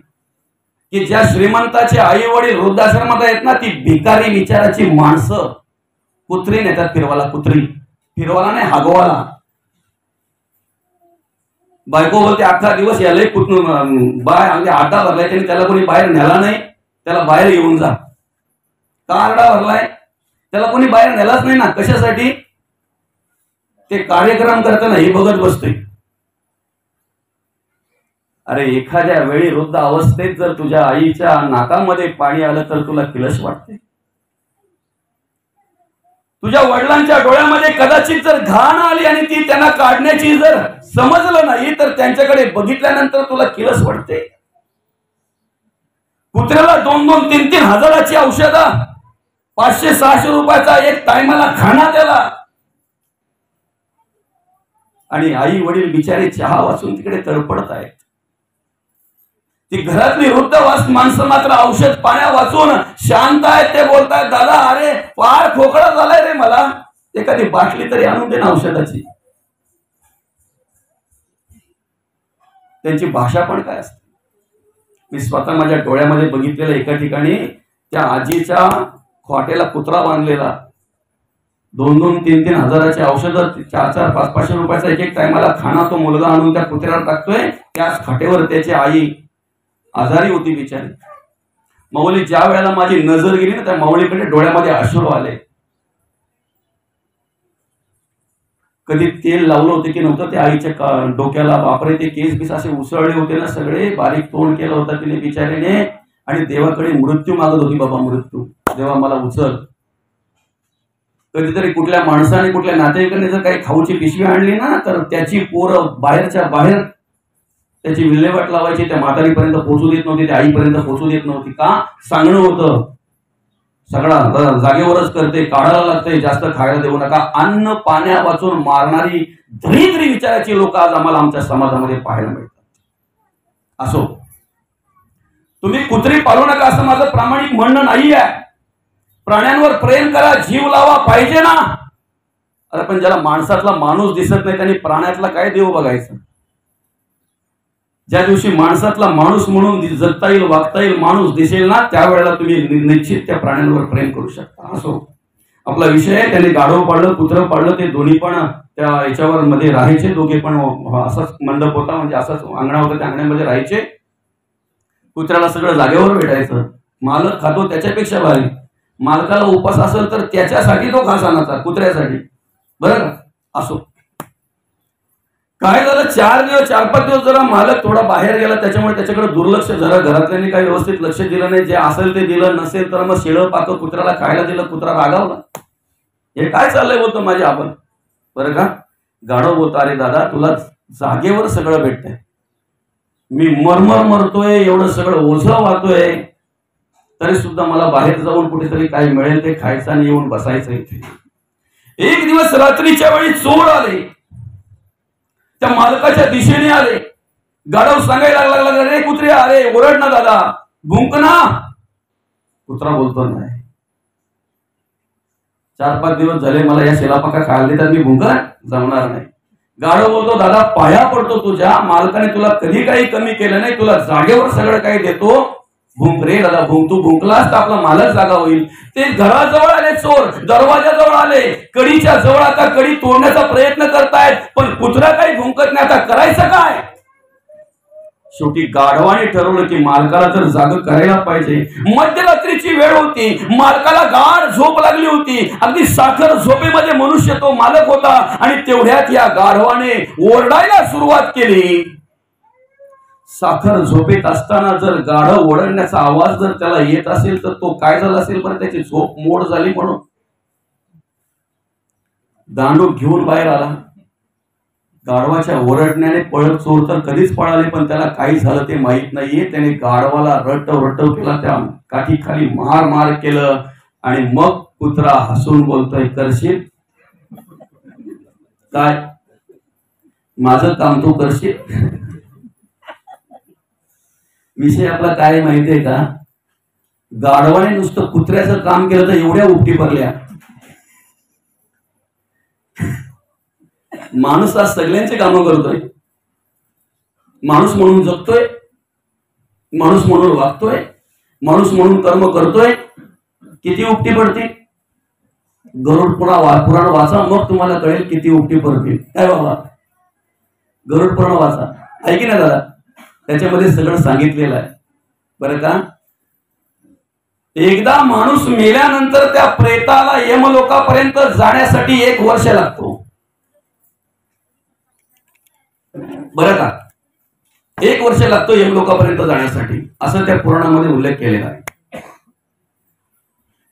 की ज्या श्रीमंताचे आई वडील वृद्धाश्रमात आहेत ना, ती भिकारी विचाराची माणसं कुत्री नेतात फिरवाला. कुत्री फिरवाला नाही, हागवाला. बायको बोलते अख्खा दिवस याला बाय म्हणजे आड्डा भरलाय त्यांनी, त्याला कोणी बाहेर नेला नाही, त्याला बाहेर येऊन जा. का आरडा भरलाय? त्याला कोणी बाहेर नेलाच नाही ना. कशासाठी? ते कार्यक्रम करताना हे बघत बसतोय. अरे एखाद्या वेळी वृद्ध अवस्थेत जर तुझ्या आईच्या नाकामध्ये पाणी आलं तर तुला किलस वाटते? तुझ्या वडिलांच्या डोळ्यामध्ये कदाचित जर घाण आली आणि ती त्यांना काढण्याची जर समजलं नाही तर त्यांच्याकडे बघितल्यानंतर तुला किलस वाटते? कुत्र्याला 2-2, 3-3 हजाराची औषधं, 500-600 रुपयाचा एक टायमाला खाना त्याला, आणि आई वडील बिचारे चहा वाचून तिकडे तडपडत आहेत. ती घरातली वृद्ध माणसं मात्र औषध पाण्या वाचून शांत आहेत. ते बोलतायत दादा अरे फार खोकला झालाय रे मला, एखादी बाटली तरी आणून दे ना औषधाची. त्यांची भाषा पण काय असते? मी स्वतः माझ्या डोळ्यामध्ये बघितलेलं. एका ठिकाणी त्या आजीच्या खोट्याला कुत्रा बांधलेला, 2-2, 3-3 हजाराची औषधं, 4-4, 500-500 रुपयाचा एक टायमाला खाना तो मुलगा आणून त्या कुत्र्याला टाकतोय. त्याच खाटेवर त्याची आई आजारी होती बिचारी. माऊली ज्या वेळेला माझी नजर गेली ना त्या माऊलीकडे डोळ्यामध्ये अश्रू आले. कधी तेल लावलं होतं की नव्हतं त्या आईच्या डोक्याला? बापरे, ते केस बीस असे उसळले होते ना सगळे, बारीक तोंड केलं होतं तिने बिचारीने, आणि देवाकडे मृत्यू मागत होती. बाबा मृत्यू, देवा मला उचल. कधीतरी कुठल्या माणसाने कुठल्या नातेवाईकाने जर काही खाऊची पिशवी आणली ना तर त्याची पोरं बाहेरच्या बाहेर त्याची विल्हेवाट लावायची. त्या म्हातारीपर्यंत पोहोचू देत नव्हती, त्या आईपर्यंत पोहोचू देत नव्हती. का? सांगणं होतं सगळा जागेवरच करते, काढायला लागते, जास्त खायला देऊ नका. अन्न पाण्या वाचून मारणारी दरिद्री विचाराची लोक आज आम्हाला आमच्या समाजामध्ये पाहायला मिळतात. असो, तुम्ही कुत्री पाळू नका असं माझं प्रामाणिक म्हणणं नाही आहे. प्राण्यांवर प्रेम करा, जीव लावा, पाहिजे ना. अरे पण ज्याला माणसातला माणूस दिसत नाही त्यांनी प्राण्यातला काय देव बघायचं? ज्या दिवशी माणसातला माणूस म्हणून जगता येईल, वागता येईल, माणूस दिसेल ना, त्यावेळेला तुम्ही निश्चित त्या प्राण्यांवर प्रेम करू शकता. असो, आपला विषय आहे. त्यांनी गाढव पाळलं, कुत्रं पाळलं, ते दोन्ही पण त्या याच्यावर मध्ये राहायचे. दोघे पण असाच मंडप होता, म्हणजे असाच अंगणा होता, त्या अंगणामध्ये राहायचे. कुत्र्याला सगळं जागेवर भेटायचं. मालक खातो त्याच्यापेक्षा भारी. मालकाला उपास असेल तर त्याच्यासाठी तो घास आणायचा, कुत्र्यासाठी. बरं का? असो, काय झालं, 4-5 दिवस जरा मालक थोडा बाहेर गेला, त्याच्यामुळे त्याच्याकडे दुर्लक्ष, जरा घरातल्यांनी काही व्यवस्थित लक्ष दिलं नाही. जे असेल ते दिलं, नसेल तर मग शिळं पाकं कुत्र्याला खायला दिलं. कुत्रा रागावला. हे काय चाललंय बोलतो माझे आपण. बरं का? गाढव बोलतो अरे दादा तुला जागेवर सगळं भेटतंय, मी मरमर मरतोय, एवढं सगळं ओझं वाहतोय, तरी सुद्धा मला बाहेर जाऊन कुठेतरी काय मिळेल ते खायचं आणि येऊन बसायचं इथे. एक दिवस रात्रीच्या वेळी चोर आले, त्या मालकाच्या दिशेने आले. गाढव सांगायला लागला रे कुत्र्या, अरे ओरड ना दादा, भुंक ना. कुत्रा बोलतो नाही, 4-5 दिवस झाले मला या शेलापाका खायला देतात, मी भुंक जमणार नाही. गाढव बोलतो दादा पाया पडतो तुझ्या, मालकाने तुला कधी काही कमी केलं नाही, तुला जागेवर सगळं काही देतो, भुंक रे दादा भुंक. तू भुंकलास तर आपला मालक जागा होईल. ते घराजवळ आले चोर, दरवाजाजवळ आले, कडीच्या जवळ आता कडी तोडण्याचा प्रयत्न करतायत, पण कुत्रा काही भुंकत नाही. आता करायचं काय? शेवटी गाढवाने ठरवलं की मालकाला तर जाग करायला पाहिजे. मध्यरात्रीची वेळ होती, मालकाला गाढ झोप लागली होती, अगदी साखर झोपेमध्ये मनुष्य तो मालक होता. आणि तेवढ्यात या गाढवाने ओरडायला सुरुवात केली. साखर झोपेत असताना जर गाढव ओरडण्याचा आवाज जर त्याला येत असेल तर तो काय झाला असेल बरं, त्याची झोप मोड झाली म्हणून दांडू घेऊन बाहेर आला. गाढवाच्या ओरडण्याने पळत चोर तर कधीच पळाले, पण त्याला काही झालं ते माहित नाहीये. त्याने गाढवाला रटव केला, त्या काठीखाली मार मार केलं आणि मग कुत्रा हसून बोलतोय, करशील काय, माझं काम तू करशील. विषय आपला काय माहितीये का, गाढवाने नुसतं कुत्र्याचं काम केलं तर एवढ्या उपटी पडल्या. माणूस आज सगळ्यांचे कामं करतोय, माणूस म्हणून जगतोय, माणूस म्हणून वागतोय, माणूस म्हणून कर्म करतोय. किती उपटी पडते. गरुड पुराण वाचा, मग तुम्हाला कळेल किती उपटी पडतील. काय बाबा, गरुड पुराण वाचा, ऐकी ना दादा, त्याच्यामध्ये सगळं सांगितलेलं आहे बरं का. एकदा माणूस मेल्यानंतर त्या प्रेताला यमलोकापर्यंत जाण्यासाठी 1 वर्ष लागतो बरं का. 1 वर्ष लागतो यमलोकापर्यंत जाण्यासाठी, असं त्या पुराणामध्ये उल्लेख केलेला आहे.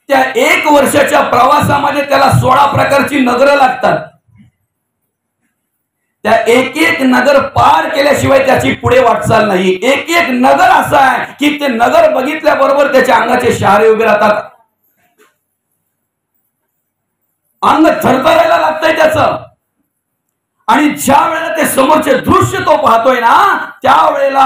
त्या 1 वर्षाच्या प्रवासामध्ये त्याला 16 प्रकारची नगरं लागतात. त्या एक नगर पार केल्याशिवाय त्याची पुढे वाटचाल नाही. एक नगर असं आहे की ते नगर बघितल्याबरोबर त्याच्या अंगाचे शहारे उभे राहतात, अंग थरथरायला लागतंय त्याचं. आणि ज्या वेळेला ते समोरचे दृश्य तो पाहतोय ना, त्यावेळेला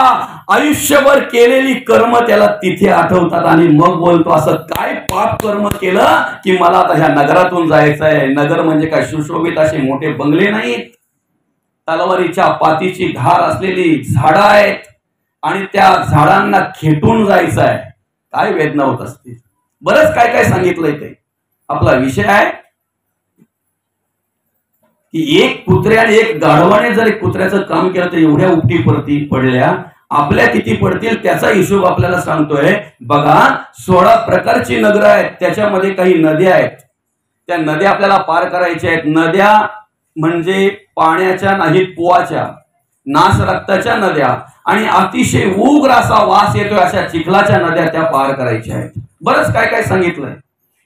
आयुष्यभर केलेली कर्म त्याला तिथे आठवतात आणि मग बोलतो, असं काय पाप कर्म केलं की मला आता ह्या नगरातून जायचंय. नगर म्हणजे काय सुशोभित असे मोठे बंगले नाहीत, तलवारीच्या पातीची धार असलेली झाडं आहेत आणि त्या झाडांना खेटून जायचं आहे. काय वेदना होत असते. बरंच काय काय सांगितलंय ते. आपला विषय आहे की 1 कुत्र्या आणि 1 गाढवाने जर कुत्र्याचं काम केलं तर एवढ्या उपटी पडल्या. आपल्या किती पडतील त्याचा हिशोब आपल्याला सांगतोय. बघा, 16 प्रकारची नगरं आहेत, त्याच्यामध्ये काही नद्या आहेत. त्या नद्या आपल्याला पार करायच्या आहेत. नद्या म्हणजे पाण्याच्या नाहीत, पोवाच्या, नास रक्ताच्या नद्या आणि अतिशय उग्र असा वास येतोय अशा चिखलाच्या नद्या त्या पार करायच्या आहेत. बरंच काय काय सांगितलंय.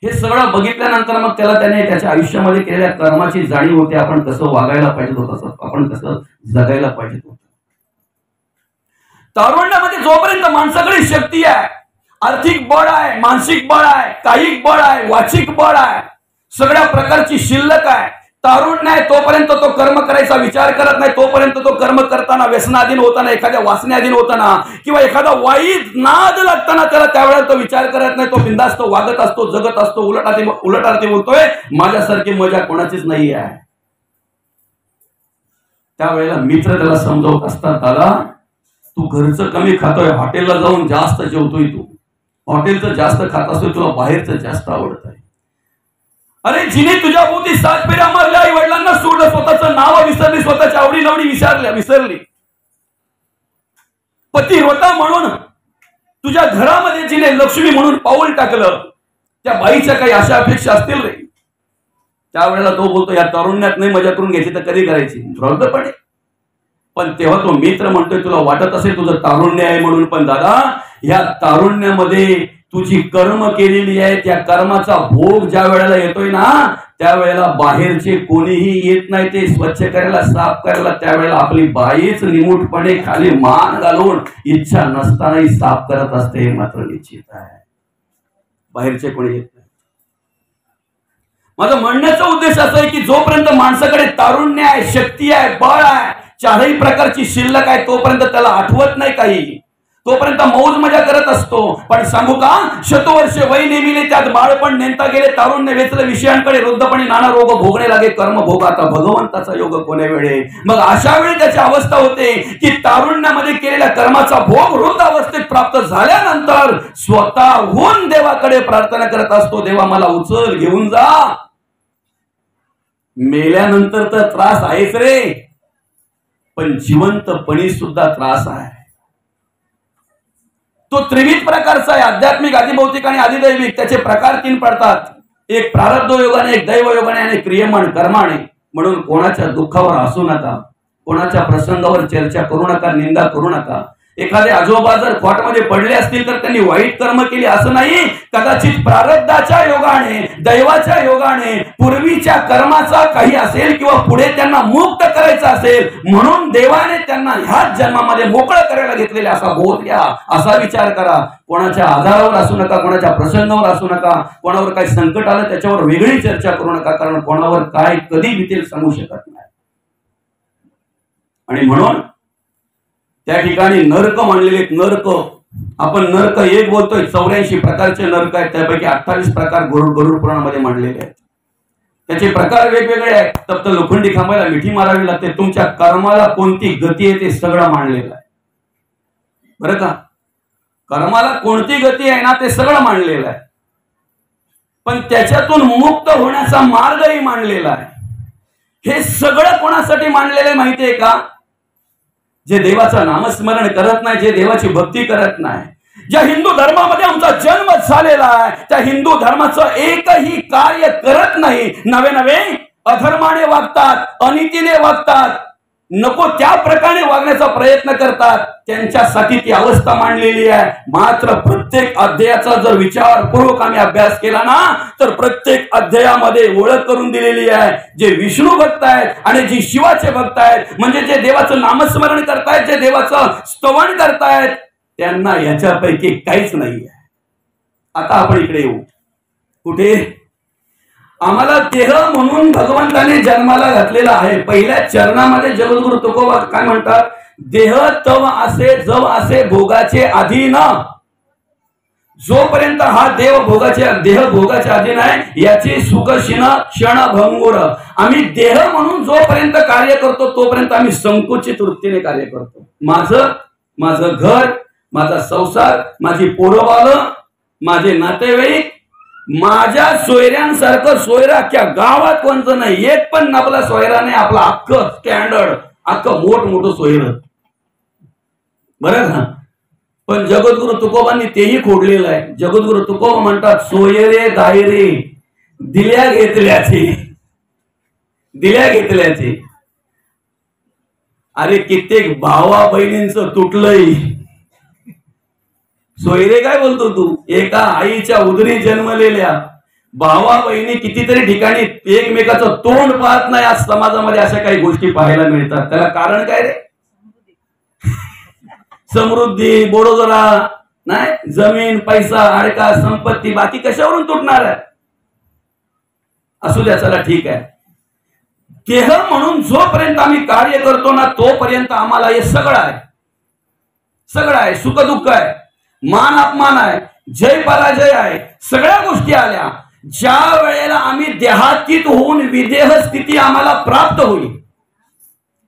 हे सगळं बघितल्यानंतर मग त्याने त्याच्या आयुष्यामध्ये केलेल्या कर्माची जाणीव होते. आपण कसं वागायला पाहिजे होतं, आपण कसं जगायला पाहिजे होतं. तारुण्यामध्ये जोपर्यंत माणसाकडे शक्ती आहे, आर्थिक बळ आहे, मानसिक बळ आहे, कायिक बळ आहे, वाचिक बळ आहे, सगळ्या प्रकारची शिल्लक आहे, तारुण्य आहे, तोपर्यंत तो कर्म करायचा विचार करत नाही. तोपर्यंत तो कर्म करताना व्यसनाधीन होताना, एखाद्या वासनेअधीन होताना किंवा एखादा वाईट नाद लागताना त्यावेळेला तो विचार करत नाही. तो बिंदास्त वागत असतो, जगत असतो. उलट बोलतोय, माझ्यासारखी मजा कोणाचीच नाही आहे. त्यावेळेला मित्र त्याला समजावत असतात, दादा तू घरचं कमी खातोय, हॉटेलला जाऊन जास्त जेवतोय, तू हॉटेलचं जास्त खात असतोय, तुला बाहेरचं जास्त आवडत आहे. अरे जिने तुझ्या भोवती 7 फेऱ्या मारल्या, आई वडिलांना सोडलं, स्वतःचं नाव विसरली, स्वतःची आवडी नवडी विसरली, पतिव्रता म्हणून तुझ्या घरामध्ये जिने लक्ष्मी म्हणून पाऊल टाकलं, त्या बाईच्या काही अशा अपेक्षा असतील रे. त्यावेळेला तो बोलतो, या तारुण्यात नाही मजा करून घ्यायची तर कधी करायची, वृद्धपणे. पण तेव्हा तो मित्र म्हणतोय, तुला वाटत असेल तुझं तारुण्य आहे म्हणून, पण दादा या तारुण्यामध्ये तुझी कर्म केलेली आहे, त्या कर्माचा भोग ज्या वेळेला येतोय ना, त्यावेळेला बाहेरचे कोणीही येत नाही ते स्वच्छ करायला, साफ करायला. त्यावेळेला आपली बाईच निमूटपणे खाली मान घालून इच्छा नसतानाही साफ करत असते. हे मात्र निश्चित आहे, बाहेरचे कोणी येत नाही. माझं म्हणण्याचा उद्देश असा आहे की जोपर्यंत माणसाकडे तारुण्य आहे, शक्ती आहे, बळ आहे, 4ही प्रकारची शिल्लक आहे, तोपर्यंत त्याला आठवत नाही काही, तोपर्यंत मौज मजा करत असतो. पण सांगू का, शतवर्ष वय नेमिले, त्यात बाळपण नेमता गेले, तारुण्य वेचलं विषयांकडे, वृद्धपणे नाना रोग भोगणे लागे, कर्म भोग आता भगवंताचा योग कोण्या वेळे. मग अशा वेळी त्याची अवस्था होते की तारुण्यामध्ये केलेल्या कर्माचा भोग वृद्ध अवस्थेत प्राप्त झाल्यानंतर स्वतःहून देवाकडे प्रार्थना करत असतो, देवा मला उचल, घेऊन जा. मेल्यानंतर तर त्रास आहेच रे, पण जिवंतपणी सुद्धा त्रास आहे. तो त्रिविध प्रकारचा आहे, आध्यात्मिक, आदिभौतिक आणि आदिदैविक. त्याचे प्रकार 3 पडतात, एक प्रारब्ध योगाने, एक दैव योगाने आणि क्रियमाण कर्माने. म्हणून कोणाच्या दुःखावर हसू नका, कोणाच्या प्रसंगावर चर्चा करू नका, निंदा करू नका. एखादे आजोबा जर खोटमध्ये पडले असतील तर त्यांनी वाईट कर्म केली असं नाही, कदाचित प्रारब्धाच्या योगाने, दैवाच्या योगाने, पूर्वीच्या कर्माचा काही असेल किंवा पुढे त्यांना मुक्त करायचं असेल म्हणून देवाने त्यांना ह्याच जन्मामध्ये मोकळं करायला घेतलेले असा बोध घ्या, असा विचार करा. कोणाच्या आधारावर असू नका, कोणाच्या प्रसंगावर असू नका, कोणावर काही संकट आलं त्याच्यावर वेगळी चर्चा करू नका, कारण कोणावर काय कधी बितेल सांगू शकत नाही. आणि म्हणून त्या ठिकाणी नरक मांडलेले आहेत. नरक, आपण नरक एक बोलतोय, 84 प्रकारचे नरक आहेत, त्यापैकी 28 प्रकार गरुड पुराणामध्ये मांडलेले आहेत. त्याचे प्रकार वेगवेगळे आहेत. तप्त लोखंडी खांबाला मिठी मारावी लागते. तुमच्या कर्माला कोणती गती आहे ते सगळं मांडलेलं आहे, बरं का. कर्माला कोणती गती आहे ना ते सगळं मांडलेलं आहे, पण त्याच्यातून मुक्त होण्याचा मार्गही मांडलेला आहे. हे सगळं कोणासाठी मांडलेलं आहे माहितीये का? जे देवाचं नामस्मरण करत नाही, जे देवाची भक्ती करत नाही. ज्या हिंदू धर्मामध्ये आमचा जन्म झालेला आहे त्या हिंदू धर्माचं एकही कार्य करत नाही, नवे नवे अधर्माने वागतात, अनितीने वागतात, नको त्या प्रकारे वागण्याचा प्रयत्न करतात, त्यांच्यासाठी ती अवस्था मांडलेली आहे. मात्र प्रत्येक अध्यायाचा जर विचारपूर्वक आम्ही अभ्यास केला ना तर प्रत्येक अध्यायामध्ये ओळख करून दिलेली आहे. जे विष्णू भक्त आहेत आणि जे शिवाचे भक्त आहेत, म्हणजे जे देवाचं नामस्मरण करतायत, जे देवाचं स्तवन करतायत, त्यांना याच्यापैकी काहीच नाही आहे. आता आपण इकडे येऊ. कुठे? आम्हाला देह म्हणून भगवंताने जन्माला घातलेला आहे. पहिल्या चरणामध्ये जगद्गुरु तुकोबा काय म्हणतात? देह तव असे जव असे भोगाचे अधीन. जोपर्यंत हा देह भोगाचे अधीन आहे याची सुख क्षण भंगुर. आम्ही देह म्हणून जोपर्यंत कार्य करतो तोपर्यंत आम्ही संकुचित वृत्तीने कार्य करतो. माझं घर, माझा संसार, माझी पोरबाळं, माझे नातेवाईक, माझ्या सोयऱ्यांसारखं सोयरा अख्ख्या गावात कोणतं नाही. एक पण आपला सोयरा नाही, आपला अख्खं स्टँडर्ड, अख्खं मोठं सोयरं, बरं ना. पण जगद्गुरु तुकोबांनी तेही खोडलेलं आहे. जगद्गुरु तुकोबा म्हणतात, सोयरे दायरे दिल्या घेतल्याचे. अरे कित्येक भावा बहिणींचं तुटलंय. सोयरे काय बोलतो तू? एका आईच्या उदरी जन्मलेल्या भावा बहिणी कितीतरी ठिकाणी एकमेकाचं तोंड पाहत नाही. आज समाजामध्ये अशा काही गोष्टी पाहायला मिळतात. त्याला कारण काय रे? समृद्धी, बोडोदरा नाही, जमीन, पैसा, अडका, संपत्ती, बाकी कशावरून तुटणार आहे? असू द्या, चला ठीक आहे. देह म्हणून जोपर्यंत आम्ही कार्य करतो ना तोपर्यंत आम्हाला हे सगळं आहे. सुख दुःख आहे, मान अपमान आहे, जय पराजय आहे, सगळ्या गोष्टी आल्या. ज्या वेळेला आम्ही देहातीत होऊन विदेह स्थिती आम्हाला प्राप्त होईल,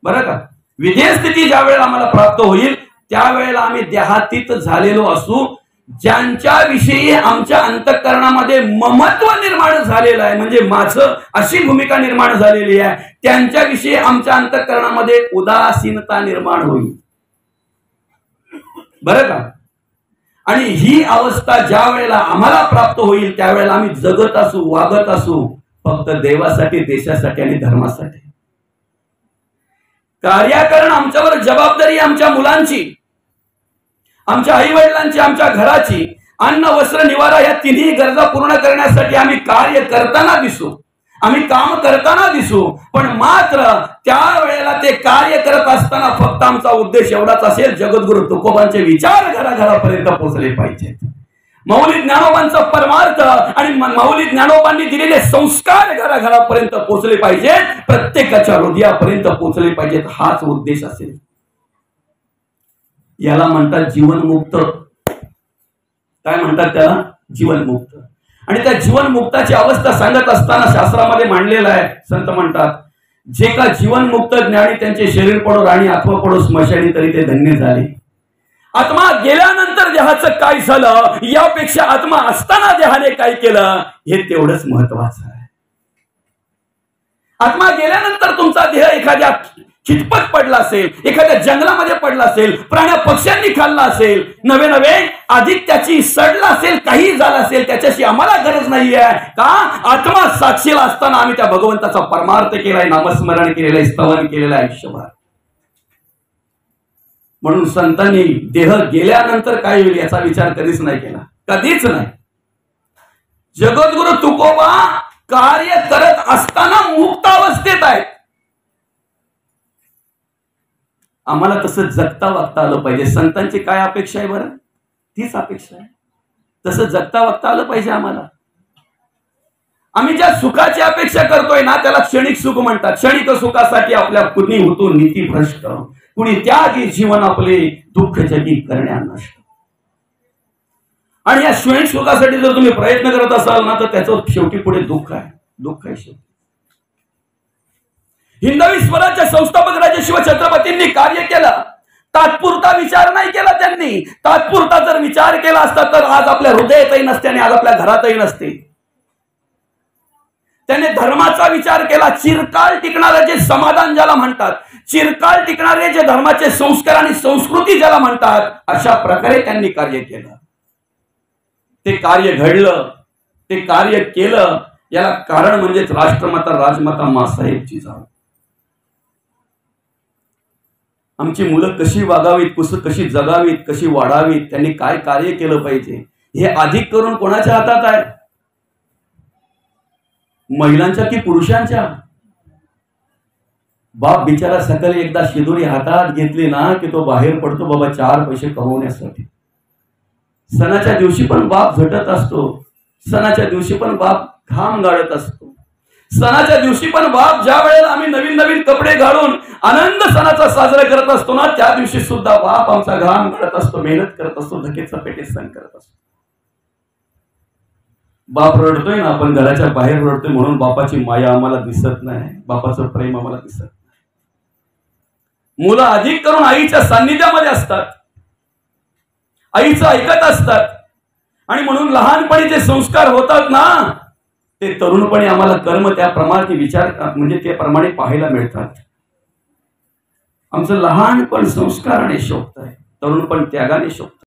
बरं का, विदेह स्थिती ज्या वेळेला आम्हाला प्राप्त होईल त्यावेळेला आम्ही देहातीत झालेलो असू. ज्यांच्या विषयी आमच्या अंतःकरणामध्ये ममत्व निर्माण झालेलं आहे, म्हणजे माझं अशी भूमिका निर्माण झालेली आहे, त्यांच्याविषयी आमच्या अंतःकरणामध्ये उदासीनता निर्माण होईल, बरं का. आणि ही अवस्था ज्या वेळेला आम्हाला प्राप्त होईल त्यावेळेला आम्ही जगत असू, वागत असू फक्त देवासाठी, देशासाठी आणि धर्मासाठी. कार्यकरण आमच्यावर जबाबदारी आमच्या मुलांची, आमच्या आई वडिलांची, आमच्या घराची. अन्न, वस्त्र, निवारा या तिन्ही गरजा पूर्ण करण्यासाठी आम्ही कार्य करताना दिसू, आम्ही काम करताना दिसू, पण मात्र त्या वेळेला ते कार्य करत असताना फक्त आमचा उद्देश एवढाच असेल, जगद्गुरु तुकोबांचे विचार घराघरापर्यंत पोहोचले पाहिजेत. माऊली ज्ञानोबांचा परमार्थ आणि माऊली ज्ञानोबांनी दिलेले संस्कार घराघरापर्यंत पोहोचले पाहिजेत, प्रत्येकाच्या हृदयापर्यंत पोहोचले पाहिजेत. हाच उद्देश असेल. याला म्हणतात जीवनमुक्त. काय म्हणतात त्याला? जीवनमुक्त. आणि त्या जीवनमुक्ताची अवस्था सांगत असताना शास्त्रामध्ये मांडलेलं आहे. संत म्हणतात, जे का जीवनमुक्त ज्ञानी त्यांचे शरीर पडो राणी, आत्मा पडो स्मशानी तरी ते धन्य झाले. आत्मा गेल्यानंतर देहाचं काय झालं यापेक्षा आत्मा असताना देहाने काय केलं हे तेवढंच महत्वाचं आहे. आत्मा गेल्यानंतर तुमचा देह एखाद्या खितपत पडला असेल, एखाद्या जंगलामध्ये पडला असेल, प्राण्या पक्ष्यांनी खाल्ला असेल, नवे अधिक त्याची सडला असेल, काही झालं असेल, त्याच्याशी आम्हाला गरज नाहीये. का? आत्मा साक्षीला असताना आम्ही त्या भगवंताचा परमार्थ केलाय, नामस्मरण केलेलं आहे, स्तवन केलेलं आहे आयुष्यभर. म्हणून संतांनी देह गेल्यानंतर काय होईल याचा विचार कधीच नाही केला, कधीच नाही. जगद्गुरु तुकोबा कार्य करत असताना मुक्तावस्थेत आहेत. आम्हाला तसं जगता वागता आलं पाहिजे. संतांची काय अपेक्षा आहे बरं? तीच अपेक्षा आहे. तसं जगता वागता आलं पाहिजे आम्हाला. आम्ही ज्या सुखाची अपेक्षा करतोय ना त्याला क्षणिक सुख म्हणतात. क्षणिक सुखासाठी आपल्या कुणी होतो नीती भ्रष्ट, कुणी त्यागी जीवन आपले दुःख जगी करण्या नष्ट. आणि या क्षणिक सुखासाठी जर तुम्ही प्रयत्न करत असाल ना तर त्याचं शेवटी पुढे दुःख आहे. दुःख आहे शेवटी. हिंदवी स्वराज्य संस्थापक राजे शिवछत्रपतींनी कार्य केलं. तात्पुरता विचार नाही केला त्यांनी. तात्पुरता जर विचार केला असता तर आज आपल्या हृदयातही नसते आणि आज आपल्या घरातही नसते. त्याने धर्माचा विचार केला. चिरकाल टिकणारे जे समाधान ज्याला म्हणतात, चिरकाल टिकणारे जे धर्माचे संस्कार आणि संस्कृती ज्याला म्हणतात, अशा प्रकारे त्यांनी कार्य केलं. ते कार्य घडलं, ते कार्य केलं. याला कारण म्हणजेच राष्ट्रमाता राजमाता माँसाहेब जिजाऊ. आमची मुलं कशी वागावीत, कशी जगावीत, कशी वाढावीत, त्यांनी काय कार्य केलं पाहिजे हे अधिक करून कोणाच्या हातात आहे? महिलांच्या की पुरुषांच्या? बाप बिचारा सकाळी एकदा शिदोरी हातात घेतली ना की तो बाहेर पडतो बाबा 4 पैसे कमवण्यासाठी. सणाच्या दिवशी पण बाप झटत असतो. सणाच्या दिवशी पण बाप घाम गाळत असतो. सणाच्या दिवशी पण बाप ज्या वेळेला आम्ही नवीन नवीन कपडे घालून आनंद सणाचा साजरा करत असतो ना त्या दिवशी सुद्धा बाप आमचा घाम गाळत असतो, मेहनत करत असतो, धके चपेटे सहन करत असतो. बाप रडतोय ना, आपण घराच्या बाहेर रडतोय म्हणून बापाची माया आम्हाला दिसत नाही, बापाचं प्रेम आम्हाला दिसत नाही. मुलं अधिक करून आईच्या सान्निध्यामध्ये असतात, आईचं ऐकत असतात आणि म्हणून लहानपणी जे संस्कार होतात ना ते तरुणपणी आम्हाला कर्म त्याप्रमाणे विचार म्हणजे त्याप्रमाणे पाहायला मिळतात. आमचं लहानपण संस्काराने शोभत आहे, तरुणपण त्यागाने शोभत.